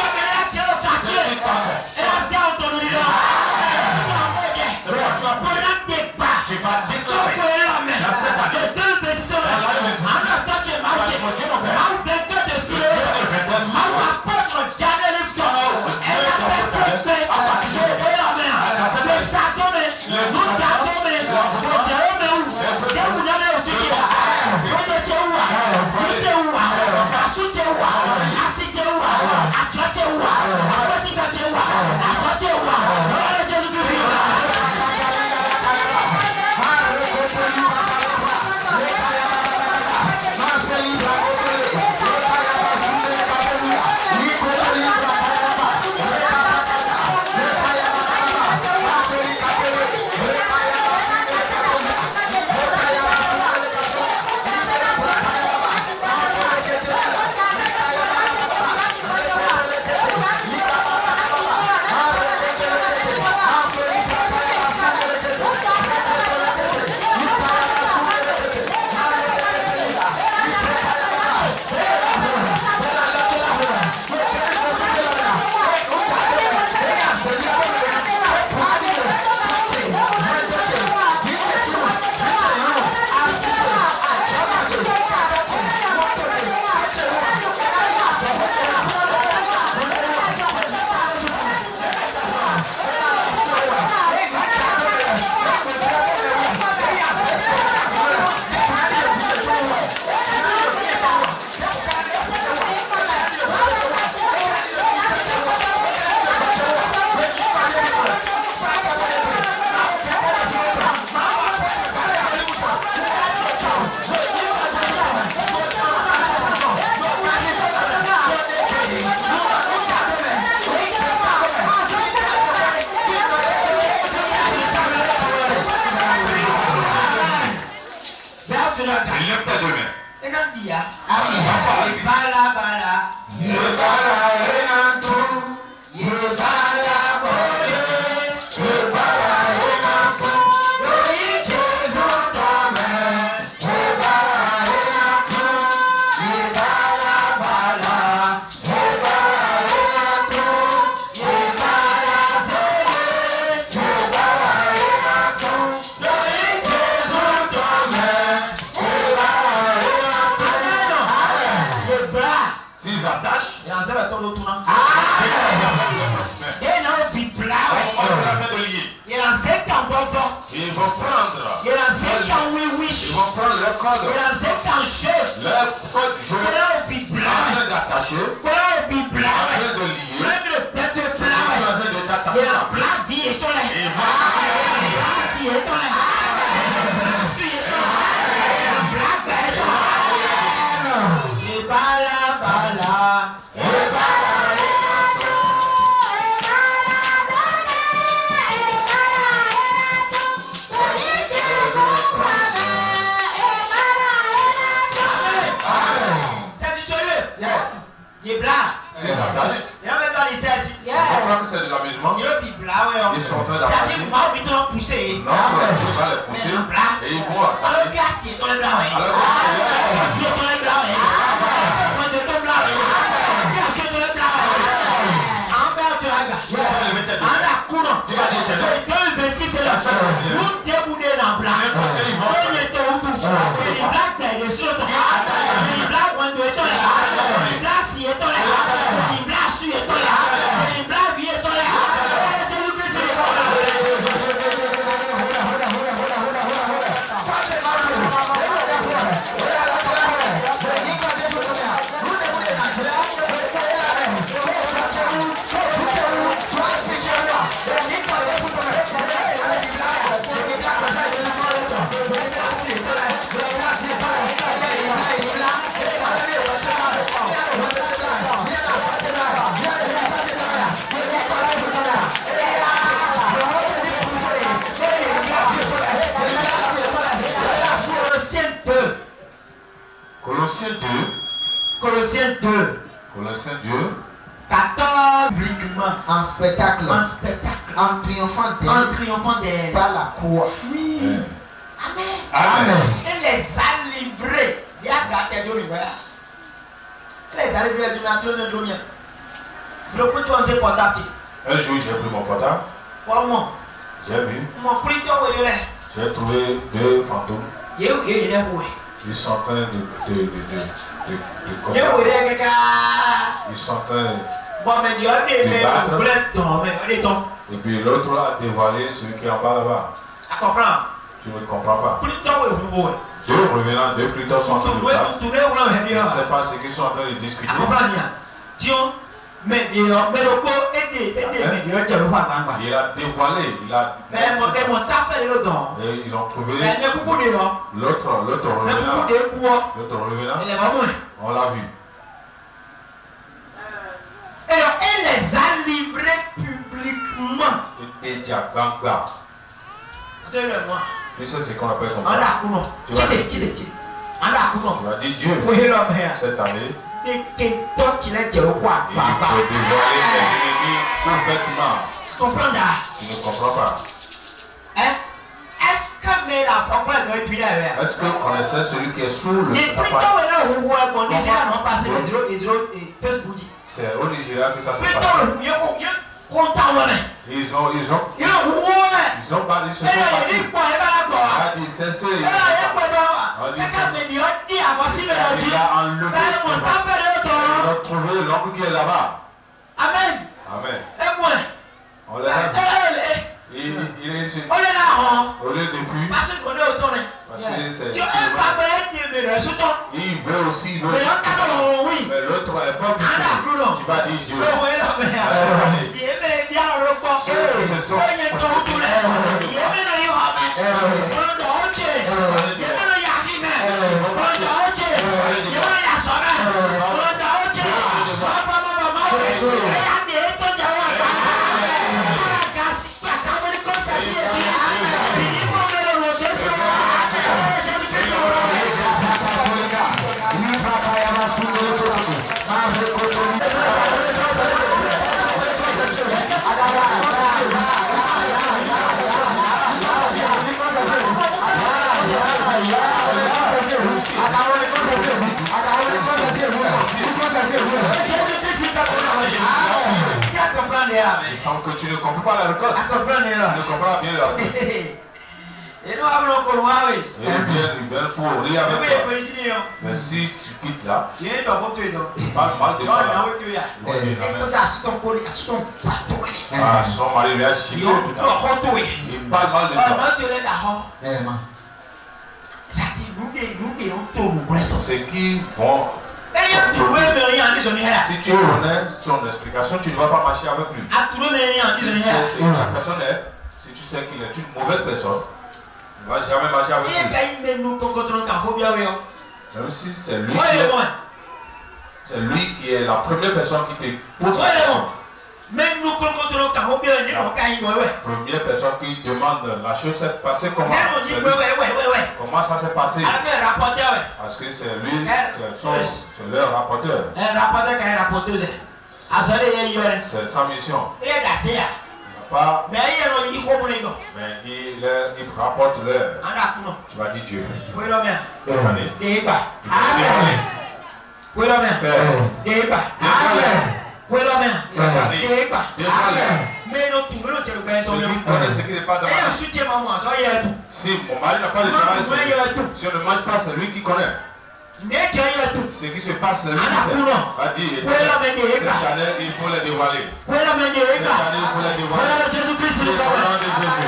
Et le ciel, on t'attire. Et le ciel, on tombe en dit non. Tu vas déclarer. Les deux vaisseaux. En attendant, tu es marqué. En 22 de Syrie. En apôtre Daniel Lifton. Elle a fait cette fête. Et la main. Le Sadomé. Nous t'avons mis. Nous t'avons mis où? T'es où dans le Dieu? Nous t'es où? Nous t'es où? Assou t'es où? Assi t'es où? Attra t'es où? Apposita t'es où? Aswa t'es où? Oh Jésus-Christ. Lève ta deux mains. S'ils attachent, Et en ça, ton autre nom. on Et non, puis plat. commencera à de lier. Il y a 5 ans, bonbon. Ils vont prendre. Il y a 5 ans, oui, oui. Ils vont prendre leur code. Il y a 5 ans, chef. Leur code jaune. Voilà, puis En plat. train d'attacher. Voilà, puis En plat. train de lier. Même le pète En plat. train de Il y t'attacher. a plat, vie et ton lait. Et Si, et ton lait. Si, et ton lait. Plat, et ton lait. Et bala, bala. C'est du sérieux. Yes. Il blague. S'ils s'attachent, Il a même pas laissé assis. ils comprennent que c'est de l'amusement. Il a dit blague. Ils sont en train Ça d'attacher. dit, moi, on va pousser. Non, tu vas les pousser et ils vont Alors, attaquer. gars, c'est dans le blanc. Alors, C'est dans le blanc. Moi, c'est dans le blanc. C'est dans le blanc. En bas, tu regardes. En la courant. tu vas déchaîner. 2,26 c'est la fin. Nous déboulons dans le blanc. On est au bout. Et les blagues, t'as des choses. Les blagues, on doit être là. Les blagues, si est là. Les blagues, si est là. Les blagues, vie est là. Colossiens 2. Colossiens 2. Colossiens 2. 14 publiquement. En spectacle. En spectacle. En triomphant En triomphant des. par la croix. Oui. Amen. Amen. Et les a livrés. Il y a gâté de l'hiver. Les a livrés du matin de l'hiver. Le coup de ton portable. Un jour, j'ai pris mon portable. Comment? J'ai vu. Mon prix de l'hiver. J'ai trouvé deux fantômes. Il y a eu des bouées. Ils sont en train de Il y a eu des gars. ils sont en train. Bon, mais il y a des mais Et puis l'autre a dévoilé celui qui est en bas là-bas. à comprendre. Tu ne comprends pas. Plus de temps, vous voyez. Deux revenants, deux plutôt sont en train de parler. Tout le monde Je ne sais pas ce qu'ils sont en train de discuter. à comprendre. Dion, mais le pot aidé, mais il y a le roi. Il a dévoilé, il a. Mais mon tapé le don. Et ils ont trouvé Mais il y a beaucoup de gens. l'autre Il y a revenant. beaucoup de cours. L'autre revenant, Il est vraiment. on l'a vu. Et alors, elle les a livrés publiquement. Et Diaganga. Attendez-moi. Tu sais ce qu'on appelle comme En ça. la cour. Tu vas dire, En la cour. tu vas dire Dieu, Oui, l'homme. cette année, Et que toi, tu l'as dit au roi. il faut dévoiler les ennemis ouvertement. Comprends là? Tu ne comprends pas. Hein? Est-ce que mais la problème est puis là? Est-ce que vous connaissez celui qui est sous le Les prix tapage? là où on dit c'est là non passé les zéros et Facebook. C'est au Nigeria que ça se Prix passe. là où il y a content ouais. Ils ont Il y a ouais. ils se sont Et battus. là il dit quoi il va là quoi? Il a dit cessez. Et là il y a quoi là? Qu'est-ce que c'est bien dit avant si le dit. Il a enlevé. Là on t'a fait le Ils temps. ont trouvé l'homme qui est là-bas. Amen. Amen. Et moi. On l'a vu. Il est ici. On est là Au lieu de fuir, parce qu'on est au tourné. parce que c'est. Tu es pas prêt de me sous ton. Il veut aussi l'autre. Mais on oui. Mais l'autre est fort plus Ah, fort. d'accord. Tu vas dire Dieu. Il semble que tu ne comprends pas la récolte. Tu ne comprends bien la récolte. Et nous avons encore moi, oui. Et ils viennent pour rire avec toi. Mais si tu quittes là, Il y a un autre ils parlent mal de toi. là. Ils vont dire Et amen. ça, c'est ton poli, c'est ton bateau. Ah, son mari lui a chié tout à l'heure. Il parle mal de toi. C'est qui vont. Si tu connais son explication, tu ne vas pas marcher avec lui. Si tu sais ce que la personne est, si tu sais qu'il est une mauvaise personne, tu ne vas jamais marcher avec lui. Même si c'est lui qui est la première personne qui te pose la question. Même nous contrôlons quand on vient de Première personne qui demande la chose s'est passée comment? Comment ça s'est passé? Parce que c'est lui, c'est leur rapporteur. C'est sa mission. Il n'a pas. Mais il rapporte l'heure. Tu vas dire Dieu. Cette année. Celui qui connaît ce qui n'est pas dans ma vie. Si mon mari n'a pas de travail, si on ne mange pas, c'est lui qui connaît. Ce qui se passe, c'est lui qui sait. Va dire, cette année, il faut les dévoiler. Cette année, il faut les dévoiler. Au nom de Jésus.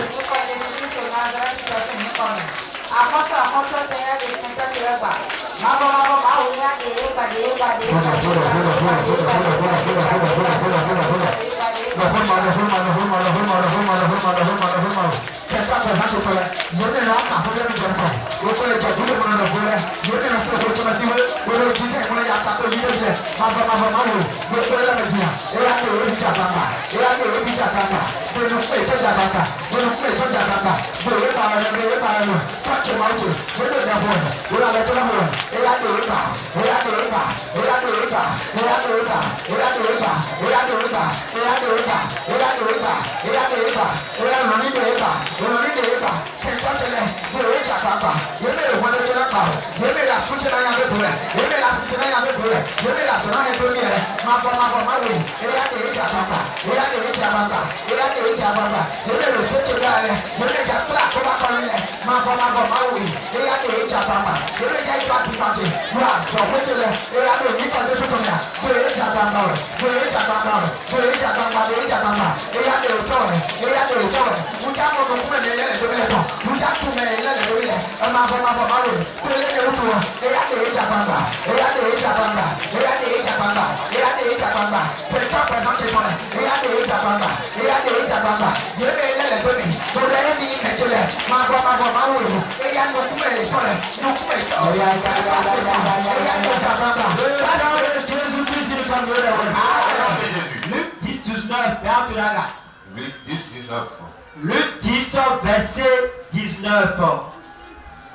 Luc 10, verset 19.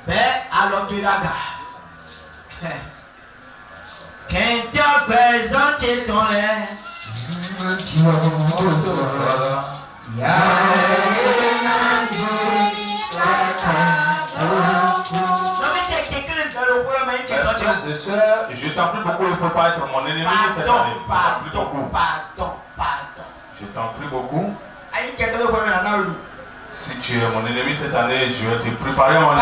Père à l'Ontulaga. Quand tu as présenté ton lait, je t'en prie beaucoup, il ne faut pas être mon ennemi cette année. Pardon. Je t'en prie beaucoup. Si tu es mon ennemi cette année, je vais te préparer à manger.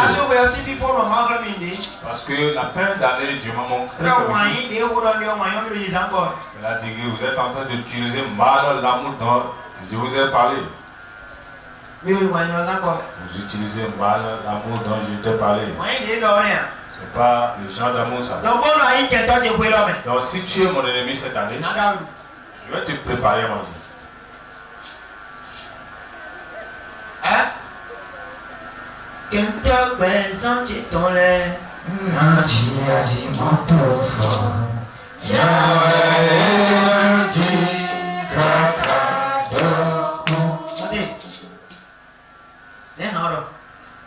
Parce que la fin d'année, Dieu m'a montré que il a dit que vous êtes en train d'utiliser mal l'amour dont je vous ai parlé. Vous utilisez mal l'amour dont je t'ai parlé. C'est pas le genre d'amour ça. Donc si tu es mon ennemi cette année, je vais te préparer à manger. Quand tu as présenté ton lait,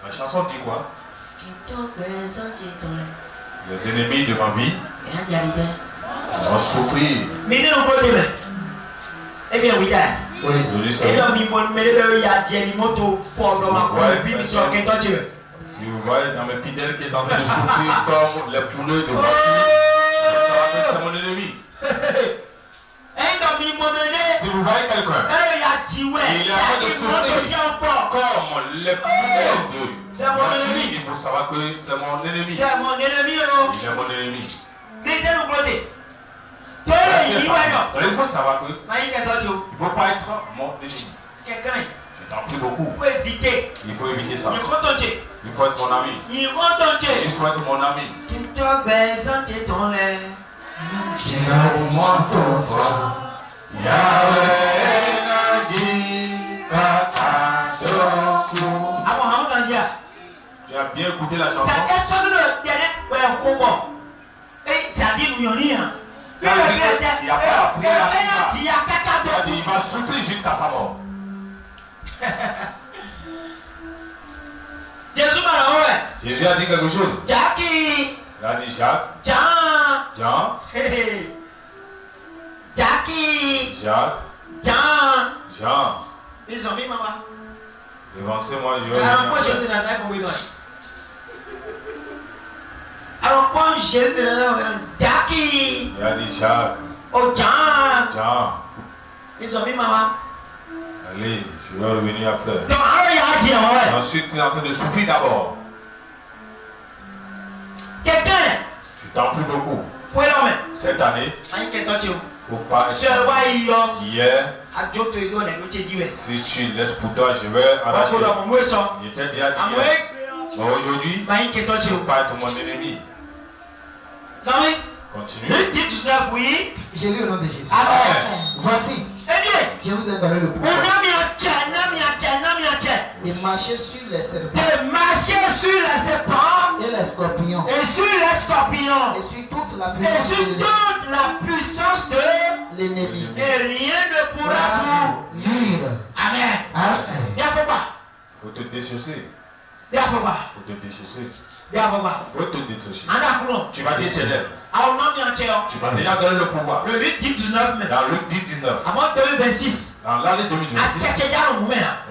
La chanson dit quoi? Les ennemis de ma vie vont souffrir. Eh bien, oui, Oui, si vous voyez dans mes fidèles qui est en train de souffrir comme les poulets de voiture, c'est mon ennemi. Si vous voyez quelqu'un, il est en train de souffrir comme les poulets de voiture, il faut savoir que c'est mon ennemi. Il est mon ennemi. Il faut savoir que il ne faut pas être mon ennemi. Je t'en prie beaucoup. Il faut éviter ça. Il faut être mon ami. Il faut être mon ami. Tu as bien écouté la chanson. Ça veut dire qu'il n'y a pas la prière là. Il va souffrir jusqu'à sa mort. Jésus a dit quelque chose. Jackie. Il a dit Jacques. Jean. Jackie. Jacques. Jean. Ils ont mis maman. Devancez-moi, je vais Alors, moi, j'ai venir. dit la pour alors, quand j'ai dit Jackie. Il a dit Jacques. Oh, Jean. Ils ont mis maman. Allez, je vais revenir après. Donc, alors, il a dit, ouais. Ensuite, tu es en train de souffrir d'abord. Quelqu'un. Tu t'en pries beaucoup. Faut l'homme. Cette année, faut pas être hier. Si tu laisses pour toi, je vais arracher. Il était déjà dit. Mais aujourd'hui, il ne faut pas être mon ennemi. Continue. J'ai lu au nom de Jésus. Amen. Voici, je vous ai donné le pouvoir de marcher sur les serpents et les scorpions et sur les scorpions et sur toute la et sur puissance toute la puissance de l'ennemi. et rien ne pourra vous nuire. Amen. Amen. Il faut pas. Il faut te déchausser. Il faut pas. Il faut te déchausser. Il faut pas. Il faut te déchausser. Anakuno. Tu vas déceler. Alors non bien tiens. Tu vas déjà donner le pouvoir. Le Luc 19 mai. Dans Luc 10-19. Avant 2026. Dans l'année 2026.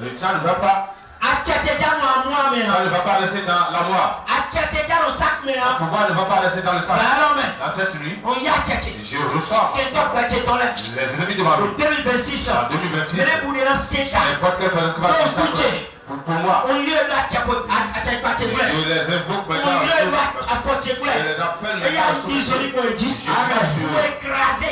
Le temps ne va pas. Ça ne va pas rester dans la moire. Le pouvoir ne va pas rester dans le sac. Dans cette nuit, je reçois les ennemis de ma vie. 2026. En 2026, n'importe quelle personne qui va consacrer pour moi, je les invoque maintenant. Je les appelle maintenant à souffrir. Amen.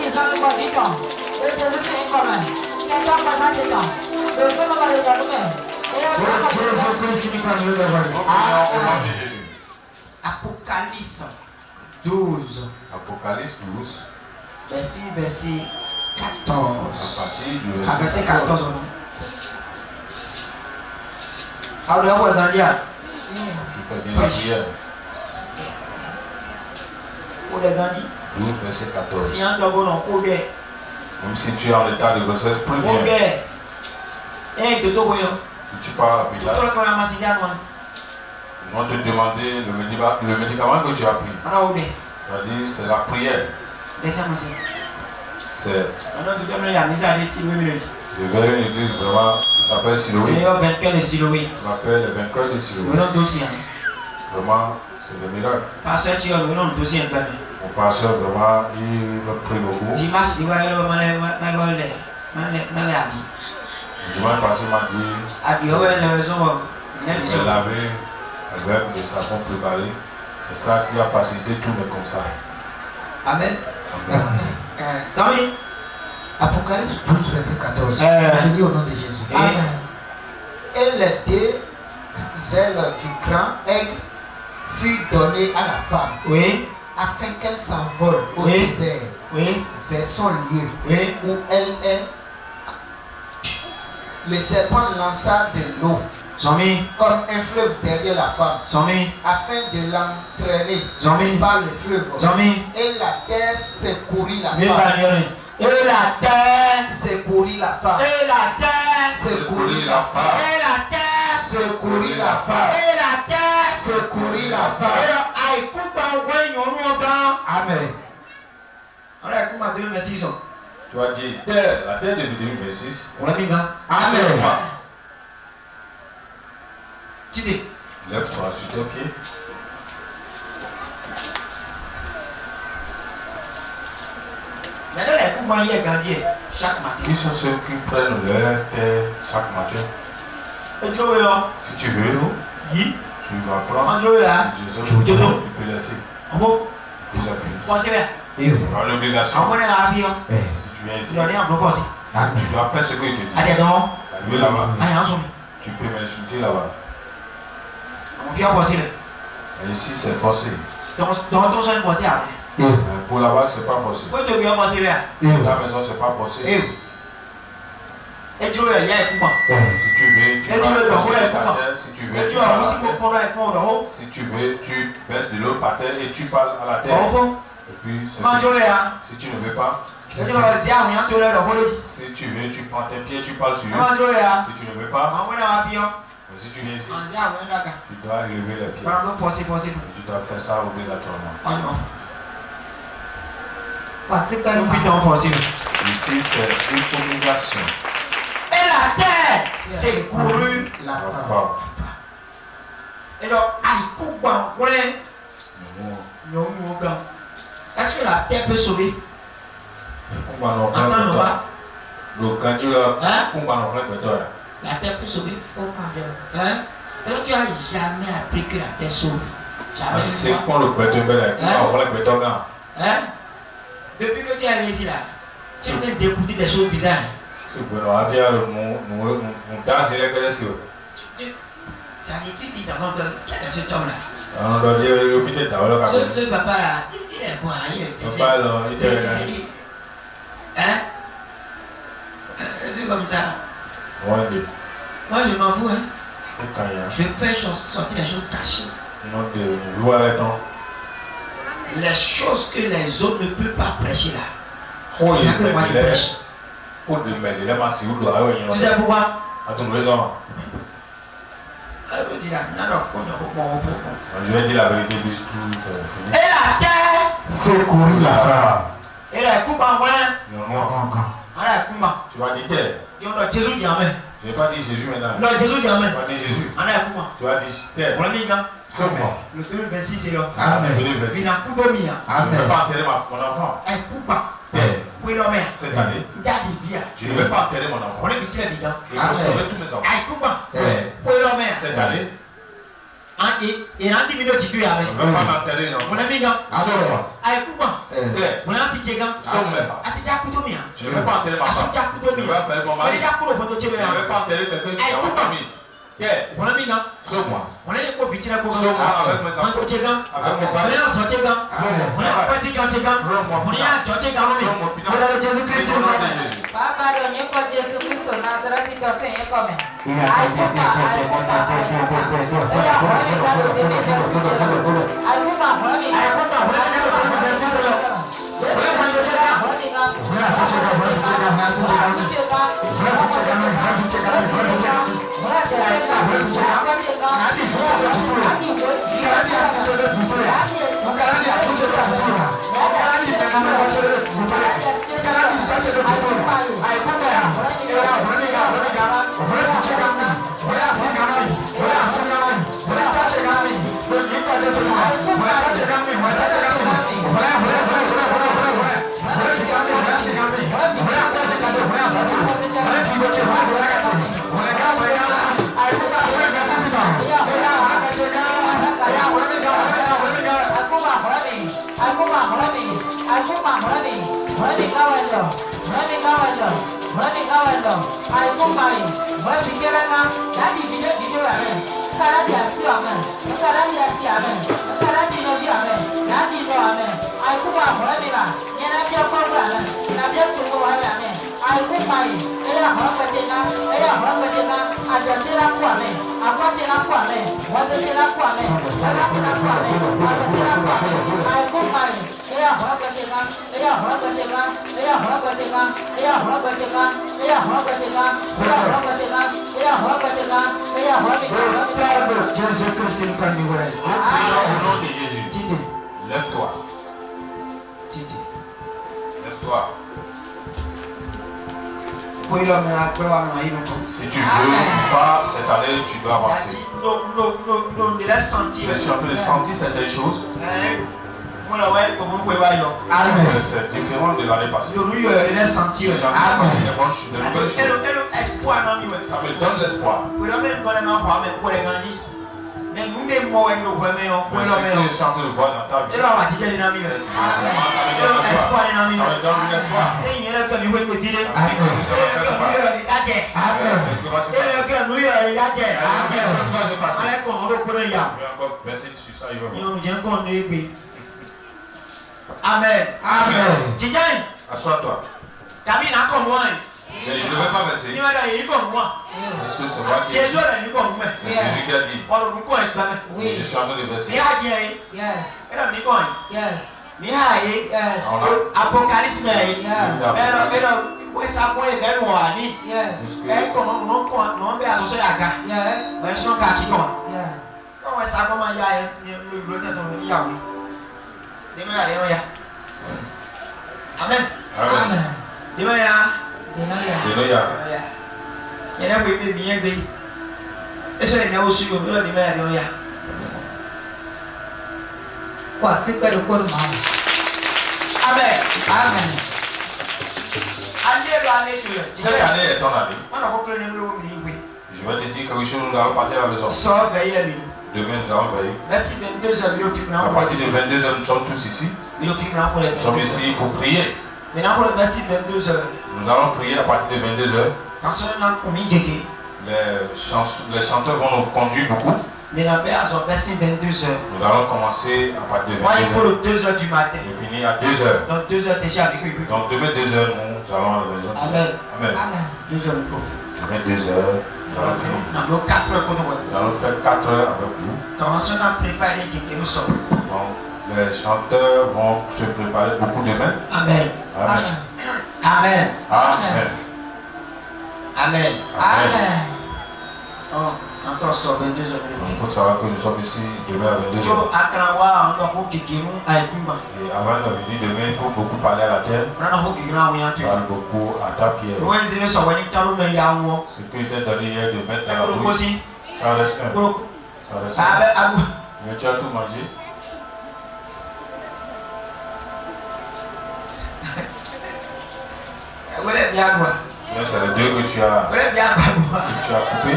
qui sont les bâtiments. Et Jésus c'est un commun. Quelqu'un passe à des temps. Le feu va les allumer. Et on va Au nom de Jésus. Apocalypse 12. Apocalypse 12, Verset 14. à partir du À verset verset 14. Alors, on va dire, Tu fais bien la prière. pour les gandis, 12, verset 14. si un d'abord on peut bien, Même si tu es en état de grossesse, plus on peut bien. bien. Et de tout, voyons. Si tu pars à Tout l'hôpital, le temps, on a massé à moi. ils vont te demander le médicament que tu as pris. On a oublié. Tu vas dire, c'est la prière. Déjà massé. C'est, On a tout le monde, il a mis à ici, 8 minutes. je vais à une église vraiment, qui s'appelle Siloé. Il y a 24 de Siloé. On appelle les vainqueurs de Siloé. On a un dossier. Vraiment, c'est le miracle. Parce que tu as un dossier un peu. Mon pasteur, vraiment, il me prie beaucoup. Dimanche, il va y avoir un Dimanche passé, il m'a dit, Abi, on va aller à la maison. j'ai lavé avec le savon préparé. C'est ça qui a facilité tout, mais comme ça. Amen. Amen. Tommy. Apocalypse 12, verset 14. Je lis au nom de Jésus. Amen. Et les deux ailes du grand aigle furent données à la femme, Oui. afin qu'elle s'envole au Oui. désert Oui. vers son lieu Oui. où elle est. Le serpent lança de l'eau Zombie. comme un fleuve derrière la femme, Zombie. afin de l'entraîner Zombie. par le fleuve. Zombie. Et la terre secourit la Viens femme. bagnole. Et la terre. Secourit la femme. Et la terre. Secourit la femme. Et la terre. Secourit la femme. Et la terre. Secourit la Et femme. aïe, coupe un ouais, on nous entend. Amen. On a coupe à 2 merci. Tu as dit, terre, la terre de Devenue 26. On l'a mis là. Amen. Tu dis. Lève-toi sur tes pieds. Maintenant, les coups hier grandir chaque matin. Qui sont ceux qui prennent leur terre chaque matin? Et tu vois, Si tu veux, oui. tu vas prendre. Andrew là. Jésus, tu peux laisser. En bon. Tu appuies. Pensez bien. Pas l'obligation. En bon, on a la vie. Si tu viens ici, Tu dois aller en bloc aussi. tu dois faire ce que il te dit. Allez, donc. Tu veux là-bas. Allez, en somme. Tu peux m'insulter là-bas. On vient passer. Mais ici, c'est forcé. Donc, ton son est passé après. Mais pour là-bas, c'est pas forcé. Pourquoi tu viens passer là? Pour ta maison, c'est pas forcé. Et tu veux, il y a un coup. Si tu veux, tu Et tu vas veux, baisser donc, ta terre. Si tu veux, Et tu tu as parles à aussi la pour terre. prendre avec moi en haut. Si tu veux, tu baisses de l'eau par terre et tu parles à la terre. En fond. Et puis, Mange-le là. si tu ne veux pas, Et tu vas essayer à rien, tu l'as dans le si tu veux, tu prends tes pieds, tu parles sur eux. Mange-le là. Si tu ne veux pas, En bon, on a bien. mais si tu viens ici, On s'est à rien là. tu dois élever les pieds. Voilà, on va passer. Et tu dois faire ça obligatoirement. Passez par le Nous pitons passer. Ici, c'est une obligation. Et la terre s'est courue. La femme. D'accord. Et donc, aïe, pourquoi on est Nous, non, est-ce que la terre peut sauver? on va nous Attends, prendre non le pas. temps. Donc, quand tu as, Hein? on va nous prendre le temps. La terre peut sauver? Aucun bien. Hein? Est-ce que tu n'as jamais appris que la terre sauve? Jamais. C'est quoi le béton bel? On va prendre le béton là. Hein? Depuis que tu es arrivé ici là, tu viens d'écouter des choses bizarres. C'est bon, on va dire, nous danse et les gars, c'est Ça dit, tu dis dans ton cœur, quel est cet homme là? on doit dire, peut-être d'avoir le café. Ce papa là, il est bon, il est Papa, là, il était là. Hein? C'est comme ça. On dit, Moi je m'en fous, hein. c'est quand il y a. Je fais sortir les choses cachées. Non, de voir le temps. Les choses que les autres ne peuvent pas prêcher là. Oh, C'est ça que moi je prêche. Pour de mettre les masses, où doit avoir Tu sais pourquoi? à ton raison. Je dis là, non, Je vais dire la vérité, juste tout fini. et la terre, Secourir la femme. et la coupe en vrai, Non, la coupe. tu vas dire terre. Et on a Jésus dit amen. Je vais pas dire Jésus maintenant. Non, Jésus dit Tu amen. vas dire Jésus. On a la coupe. Tu vas dire terre. On l'a mis là. Seulement. Le 2026 c'est là. Amen. Il a coupé mis. Je ne vais Amen. pas enterrer mon enfant. Elle coupe. Terre. Pour l'homme. Cette année, Il a dit bien. je ne vais pas enterrer mon enfant. On est petit là dedans. Et je sauverai tous mes enfants. Elle coupe. Terre. Pour l'homme. Cette année, Et rend 10 minutes, tu es avec. On ne veut pas m'enterrer. Mon ami, non. Sauve-moi. Aïe, comment? Terre. Mon ami, si tu es gant. Sauve-moi. Asita Kudomia. Je ne vais pas enterrer ma femme. Asita Je Kudomia. vais faire mon mari. Je Je ne vais pas enterrer quelqu'un qui est dans ma famille. Terre. Mon ami, non. Sauve-moi. Mon ami, il faut vite la couronne. Sauve-moi avec mes Mon enfants. coach est gant. Avec mes Mon familles. ami, sortez gant. Mon ami, pas si quand tu es gant. Mon ami, sortez gant. Mon ami, Jésus-Christ. Au nom de Jésus. Baba do nye kwa Jesu Kristo Nazareti to se ye kome. Ayuba. Eya hori ka do de me Jesu selo. Ayuba hori ka. Au nom de Jésus. Lève-toi. Lève-toi. Si tu veux pas cette année, tu dois avancer. Je suis en train de sentir certaines choses. C'est différent de l'année passée. Je suis en train de sentir des bonnes choses, de nouvelles choses. Ça me donne l'espoir. Mais ce que je suis en train de voir dans ta vie, ça me donne l'espoir. Ça me donne l'espoir. Amen. Amen. Assois-toi. Mais je ne vais pas verser. Est-ce que c'est moi qui ai dit? C'est Jésus qui a dit. Je suis en train de verser. Yes. Yes. Apocalypse. Amen. Amen. Alléluia. Cette année est ton année. Je vais te dire quelque chose, nous allons partir à la maison. Demain, nous allons veiller. À partir de 22h, nous sommes tous ici. Nous sommes ici pour prier. Nous allons prier à partir de 22h. Les chanteurs vont nous conduire beaucoup. Nous allons commencer à partir de 22h. du matin. Et finir à 2h. Donc 2h déjà avec lui. Donc demain 2h, nous allons à la maison. Amen. Amen. 2h le Demain 2h, nous allons finir. Nous allons 4 heures pour nous. Nous allons faire 4 heures avec vous. Commençons à préparer des nous sommes. Donc les chanteurs vont se préparer beaucoup demain. Amen. Amen. Amen. Amen. Amen. Amen. Oh, encore ça, 22h. Il faut savoir que nous sommes ici demain à 22h. Et avant de venir demain, il faut beaucoup parler à la terre. Parle beaucoup à ta pierre. Ce que je t'ai donné hier de mettre dans la bouche, ça reste un. Ça reste un. Mais tu as tout mangé. Mais c'est les deux que tu as coupé.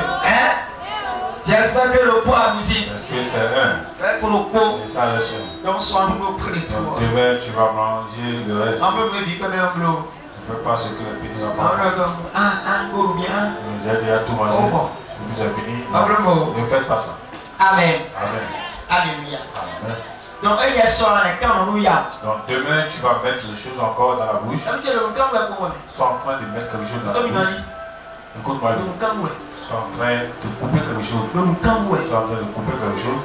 J'espère que le pot a bousillé. L'esprit c'est un. Pour le pot. Et ça le seul. Donc sois nous près de toi. Donc demain tu vas manger le reste. On peut me dire comme un bleu. Tu ne fais pas ce que les petits enfants font. Un gourou bien. J'ai déjà tout mangé. Oh bon. Vous avez fini. Non. Ne faites pas ça. Amen. Amen. Alléluia. Amen. Donc, il y a soir, quand Donc demain tu vas mettre les choses encore dans la bouche. tu es Sois en train de mettre quelque chose dans la bouche. Écoute-moi. Sois en train de couper quelque chose. Sois en train de couper quelque chose.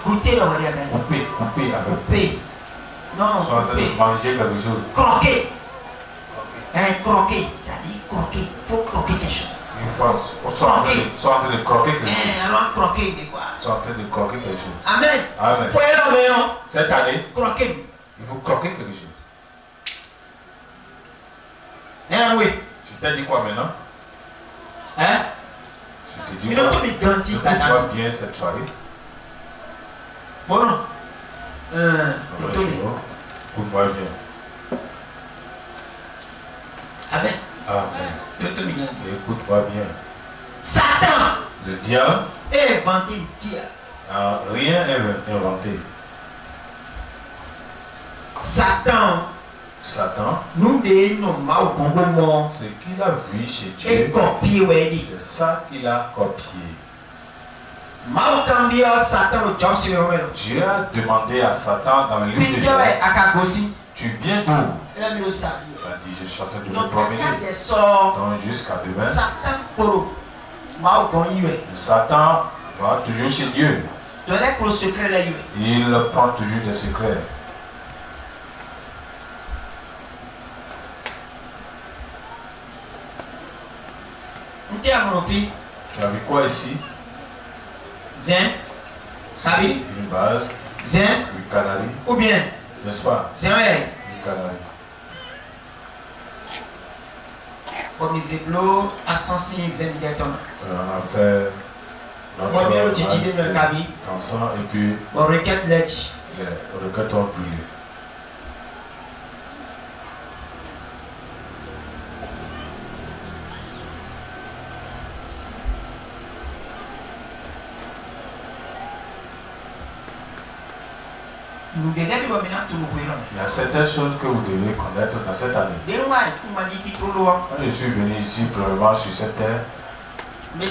Goûter la manière. Couper avec. Couper. Non, Sois en train de manger quelque chose. Croquer. Croquer, ça dit croquer. Il faut croquer quelque chose. Sois en train de croquer quelque chose. Alors croquer de quoi? Sois en train de croquer quelque chose. Amen. Amen. Cette année, Croquer. il faut croquer quelque chose. Oui. Je t'ai dit quoi maintenant? Hein? Je te dis quoi? Écoute-moi bien cette soirée. Bon. Écoute-moi bien. Amen. Amen. Écoute-moi bien. Satan. Le diable est inventé Dieu. n'a rien inventé. Satan. Nous Ce qu'il a vu chez Dieu, c'est ça qu'il a copié. Dieu a demandé à Satan dans le livre de Job, tu viens d'où? Il a dit, je suis en train de me promener. Donc jusqu'à demain, Satan va toujours chez Dieu. Il prend toujours des secrets. Tu as vu quoi ici? Une base, une canarie, ou bien, n'est-ce pas? c'est vrai. Une canarie. À 106 On a fait notre dansant et puis les requêtes ont brûlé. Il y a certaines choses que vous devez connaître dans cette année. Quand je suis venu ici, probablement sur cette terre, mes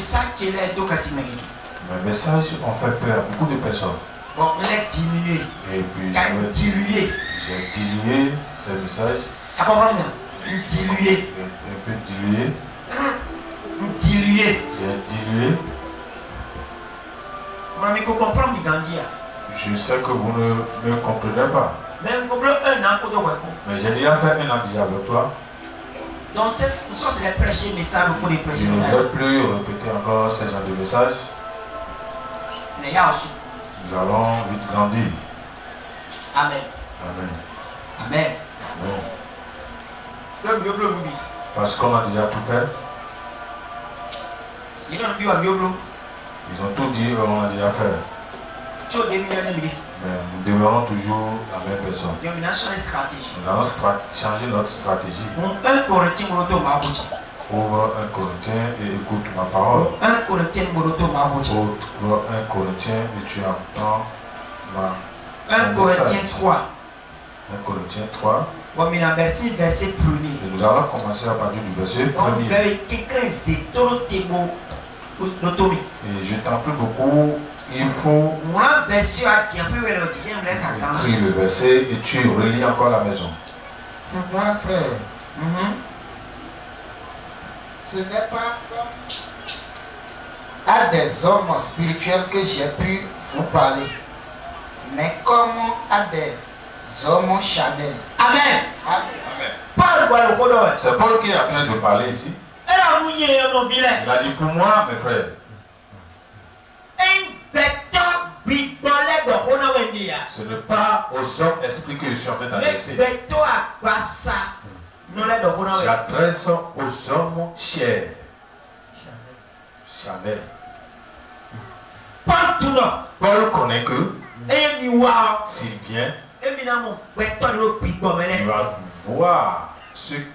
messages ont fait peur à beaucoup de personnes. Et puis j'ai dilué ces messages. Un peu dilué. J'ai dilué. Je sais que vous ne me comprenez pas. Mais j'ai déjà fait un an déjà avec toi. Donc, c'est prêcher message pour les prêcher. Je ne vais plus répéter encore ce genre de message. Nous allons vite grandir. Amen. Amen. Amen. Parce qu'on a déjà tout fait. Ils ont tout dit, on a déjà fait. Mais nous demeurons toujours la même personne. Nous allons changer notre stratégie. Ouvre 1 Corinthiens et écoute ma parole. Ouvre 1 Corinthiens et tu entends ma 1 Corinthiens 3. 1 Corinthiens 3. Verset 1er. Et nous allons commencer à partir du verset 1er. Et je t'en prie beaucoup. Il faut écrire le verset et tu relis encore la maison. Moi, frère, ce n'est pas comme à des hommes spirituels que j'ai pu vous parler, mais comme à des hommes charnels. Amen. Amen. C'est Paul qui est en train de parler ici. Il a dit pour moi, mes frères. Ce n'est pas aux hommes esprits que je suis en train d'adresser. J'adresse aux hommes chers. Jamais. Paul connaît que s'il vient, il va voir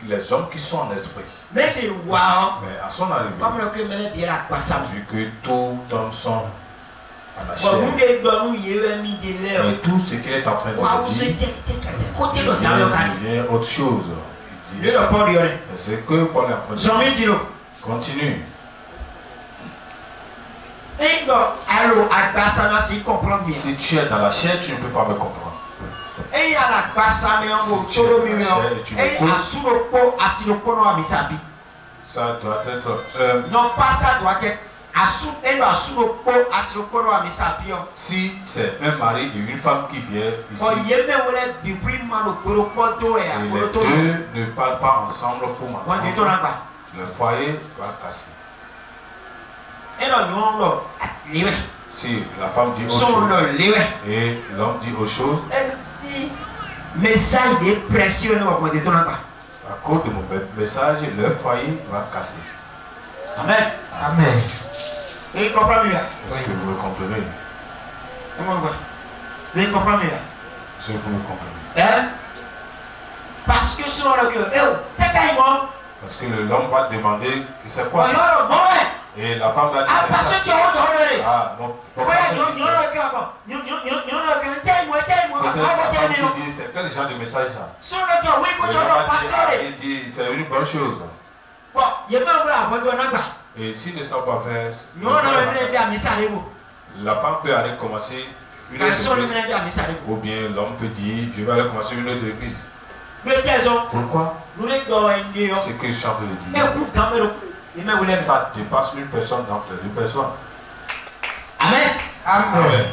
les hommes qui sont en esprit. Mais c'est wow. Mais à son arrivée, vu que tout homme sont à la chair, et tout ce qu'il est en train de dire, il vient autre chose. Il dit, c'est que Paul est en train de dire. Continue. Si tu es dans la chair, tu ne peux pas me comprendre. Ça doit être. Non, pas ça doit être. Si c'est un mari et une femme qui viennent ici, et les deux ne parlent pas ensemble pour m'entendre, le foyer va casser. Si la femme dit autre chose et l'homme dit autre chose, message est précieux. à cause de mon message, le foyer va casser. Amen. Amen. Vous comprenez? Est-ce que vous me comprenez? Vous comprenez? Est-ce que vous me comprenez? Hein? Parce que sur le cœur, parce que l'homme va demander c'est quoi ça? Et la femme va dire c'est ça. Ah, non, c'est quel genre de message ça? Il dit c'est une bonne chose. Et s'ils ne sont pas faits, la femme peut aller commencer une autre église. Ou bien l'homme peut dire je vais aller commencer une autre église. Pourquoi? C'est que je suis en train de dire. Ça dépasse une personne d'entre les deux personnes. Amen. Amen.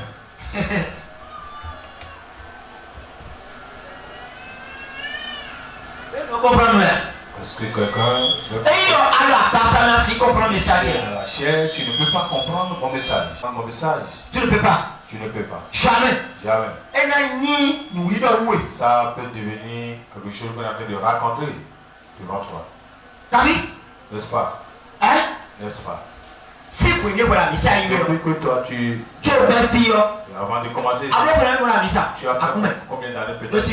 Parce que quelqu'un à la chair, tu ne peux pas comprendre mon message. Mon message. Tu ne peux pas. Tu ne peux pas. Jamais. Jamais. Ça peut devenir quelque chose qu'on est en train de raconter devant toi. N'est-ce pas? Hein? N'est-ce pas? Si vous voulez voir la message, depuis que toi tu avant de commencer, tu as combien d'années peut-être?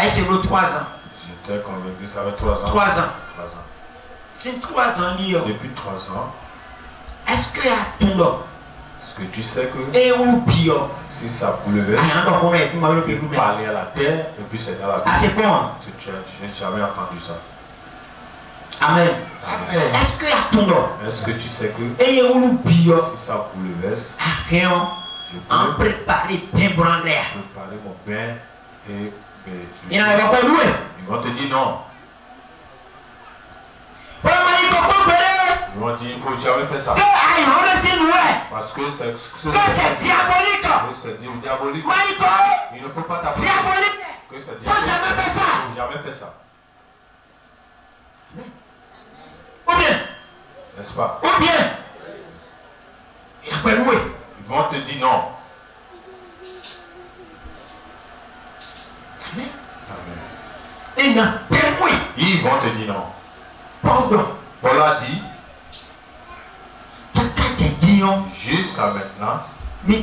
C'est 3 ans. J'étais convaincu, ça fait 3 ans. 3 ans. C'est 3 ans. Depuis 3 ans. Est-ce que y a ton nom? Est-ce que tu sais que si ça boulevait, tu parler à la terre et puis c'est dans la vie. Ah, c'est bon. Tu n'as jamais entendu ça. Amen. Est-ce que y a ton nom? Est-ce que tu sais que si ça boulevait, je peux préparer bien pour l'air. Préparer mon bain et il n'avait pas loué. Ils vont te dire non. Ils vont dire il faut jamais faire ça. Parce que c'est diabolique. C'est diabolique. Il ne faut pas t'appeler. Que c'est diabolique. Il ne faut jamais faire ça. Ou bien. N'est-ce pas? Ou bien. Il n'a pas loué. Ils vont te dire non. Amen. Amen. Ils vont te dire non. Paul a dit jusqu'à maintenant, de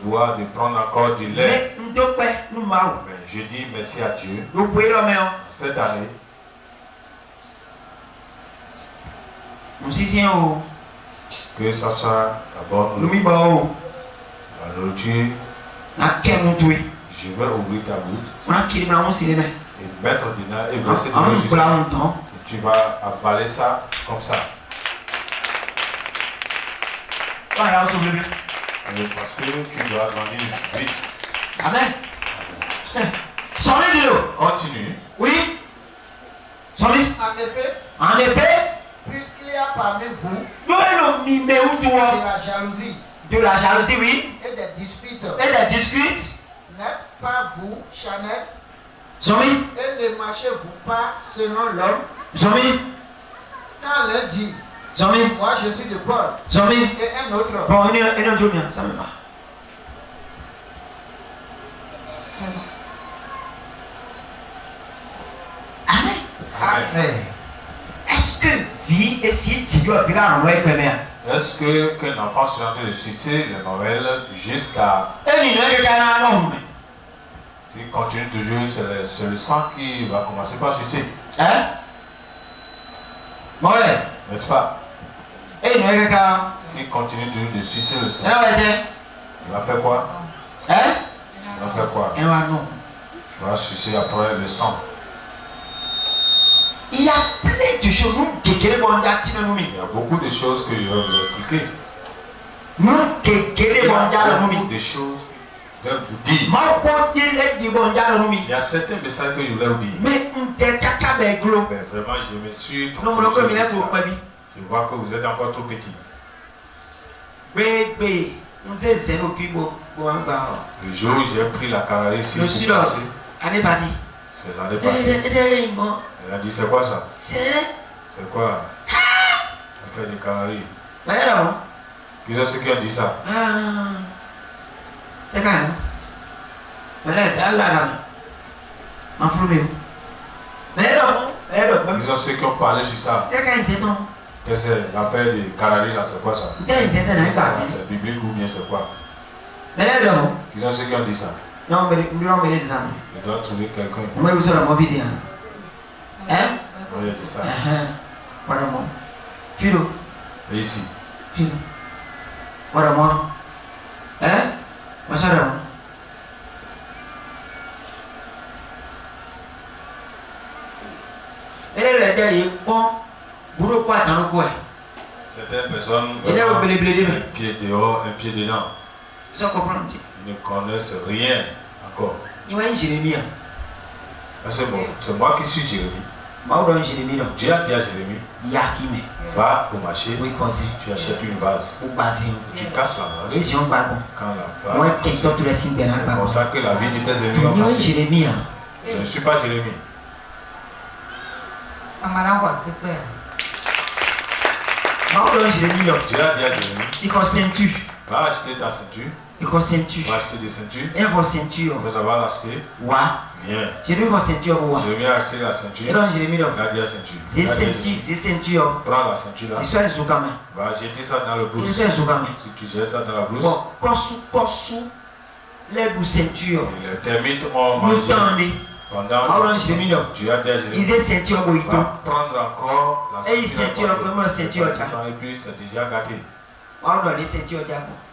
boire, de prendre encore du lait. Mais je dis merci à Dieu. Cette année, que ça soit la bonne la nourriture, je vais ouvrir ta bouche et mettre dedans et verser dedans et tu vas avaler ça comme ça. Parce que tu dois grandir vite. Amen. Continue. Oui. En effet, puisqu'il y a parmi vous de la jalousie, oui, et des disputes, n'êtes pas vous charnels et ne marchez-vous pas selon l'homme. Quand l'un dit moi je suis de Paul et un autre ça me va. Amen. Amen. Est-ce que vie et si tu dois vivre en vrai, Est-ce que qu'un enfant soit en train de sucer les mamelles jusqu'à... S'il continue toujours, c'est le sang qui va commencer par sucer. Hein? N'est-ce pas? S'il continue toujours de sucer le sang, il va faire quoi? Il va faire quoi? Il va sucer après le sang. Il y a plein de choses Il y a beaucoup de choses que je vais vous expliquer. Il y a beaucoup de choses que je vais vous dire. Il y a certains messages que je voulais vous dire. Mais vraiment, je me suis trompé. Je vois que vous êtes encore trop petit. Le jour où j'ai pris la canarie ici pour passer, c'est l'année passée. Elle a dit c'est quoi ça? C'est quoi? Elle fait des canaries. Qui sont ceux qui ont dit ça? Ils sont ceux qui ont parlé sur ça. Que c'est l'affaire des canaries là, c'est quoi ça? C'est biblique ou bien c'est quoi? Qui sont ceux qui ont dit ça? Je dois trouver quelqu'un. Oui, il a dit ça. Et ici. Certaines personnes un pied dehors, un pied dedans. Ils ne connaissent rien encore. C'est moi qui suis Jérémie. Dieu a dit à Jérémie, va au marché, tu achètes une vase, tu casses la vase. Quand la vase, c'est comme ça que la vie de tes ennemis va passer. Je ne suis pas Jérémie. Dieu a dit à Jérémie, va acheter ta ceinture. Va acheter des ceintures. Vous avoir l'acheter. Viens. Jérémie a acheté la ceinture. Il a dit à ceinture. Prends la ceinture là. Va jeter ça dans le blouse. Si tu jettes ça dans la blouse, les termites ont mangé. Pendant tu as dit à Jérémie, va prendre encore la ceinture. Et puis c'est déjà gâté.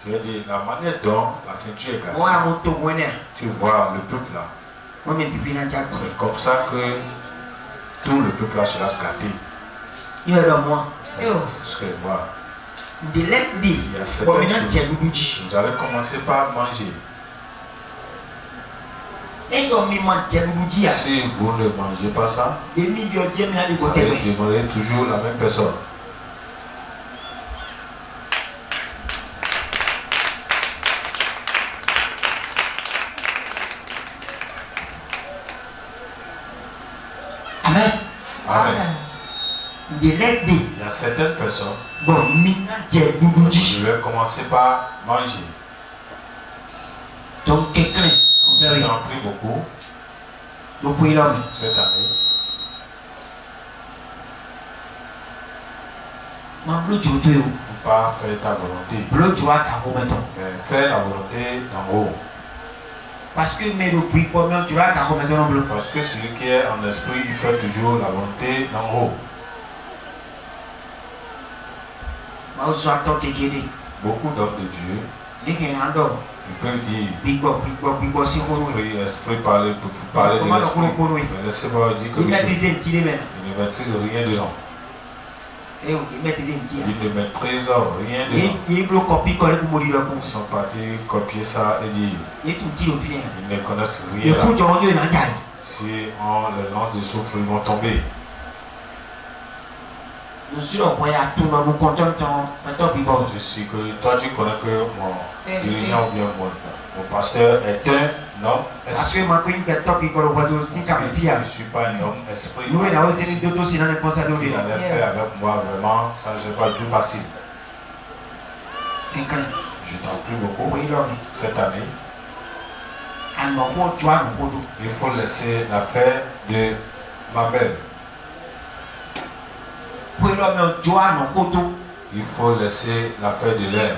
Tu as dit la manière dont la ceinture est gâtée. Tu vois le peuple là. C'est comme ça que tout le peuple là sera gâté. Excuse-moi. Il y a certaines choses. Vous allez commencer par manger. Si vous ne mangez pas ça, vous allez demeurer toujours la même personne. Amen. Il y a certaines personnes. Je vais commencer par manger. Donc quelqu'un. J'ai appris beaucoup cette année. Ne pas faire ta volonté, mais faire la volonté d'en haut. Parce que celui qui est en esprit, il fait toujours la volonté d'en haut. Beaucoup d'hommes de Dieu, ils peuvent dire esprit parler de l'esprit. Mais laissez-moi dire que il ne maîtrise rien dedans. Il ne maîtrise rien dedans. Ils sont partis copier ça et dire ils ne connaissent rien là. Si on les lance de souffle, ils vont tomber. Je suis que toi tu connais que mon dirigeant ou bien mon pasteur est un homme esprit. Je ne suis pas un homme esprit. Il allait faire avec moi vraiment, ça ne serait pas du tout facile. Je t'en prie beaucoup cette année. Il faut laisser l'affaire de ma belle. Il faut laisser l'affaire de l'air.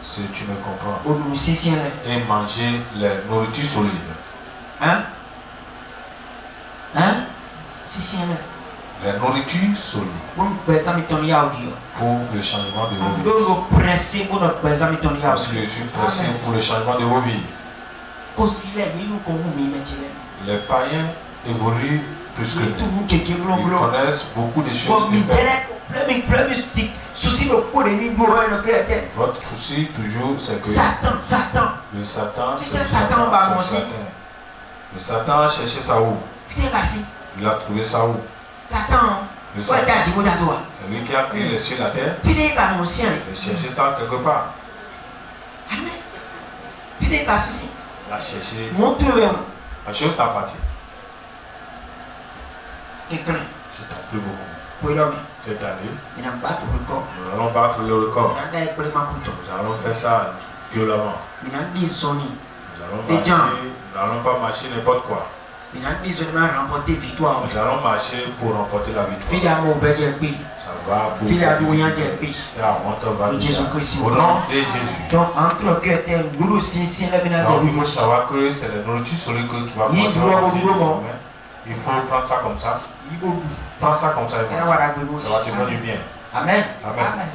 Si tu me comprends. Et manger les nourritures solides. Hein? Les nourritures solides. Pour le changement de vos vies. Parce que je suis pressé pour le changement de vos vies. Les païens évoluent plus que nous. Ils connaissent beaucoup de choses différentes. Votre souci toujours c'est que Satan. le Satan, c'est le Satan a cherché ça où? Il a trouvé ça où? Le Satan, c'est lui qui a pris les cieux et la terre. Il a cherché ça quelque part. Il a cherché. La chose t'appartient. Je t'en prie beaucoup. Cette année, nous allons battre le record. Nous allons faire ça violemment. Nous n'allons pas marcher n'importe quoi. Nous allons marcher pour remporter la victoire. Ça va beaucoup. Au nom de Jésus. Donc il faut savoir que c'est la nourriture sur laquelle tu vas commencer. Il faut prendre ça comme ça. Prends ça comme ça. Ça va te faire du bien. Amen. Amen.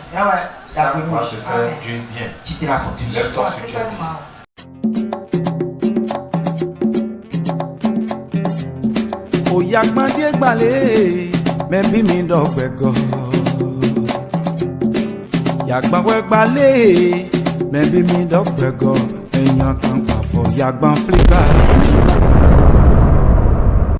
Ça va te faire du bien. Lève-toi si tu es bien. Oyagbadie gbale, mebi mi dọgbẹgọ. Yagbawe gbale, mebi mi dọgbẹgọ. Èèyàn kan pàfọ̀ yagban flicker.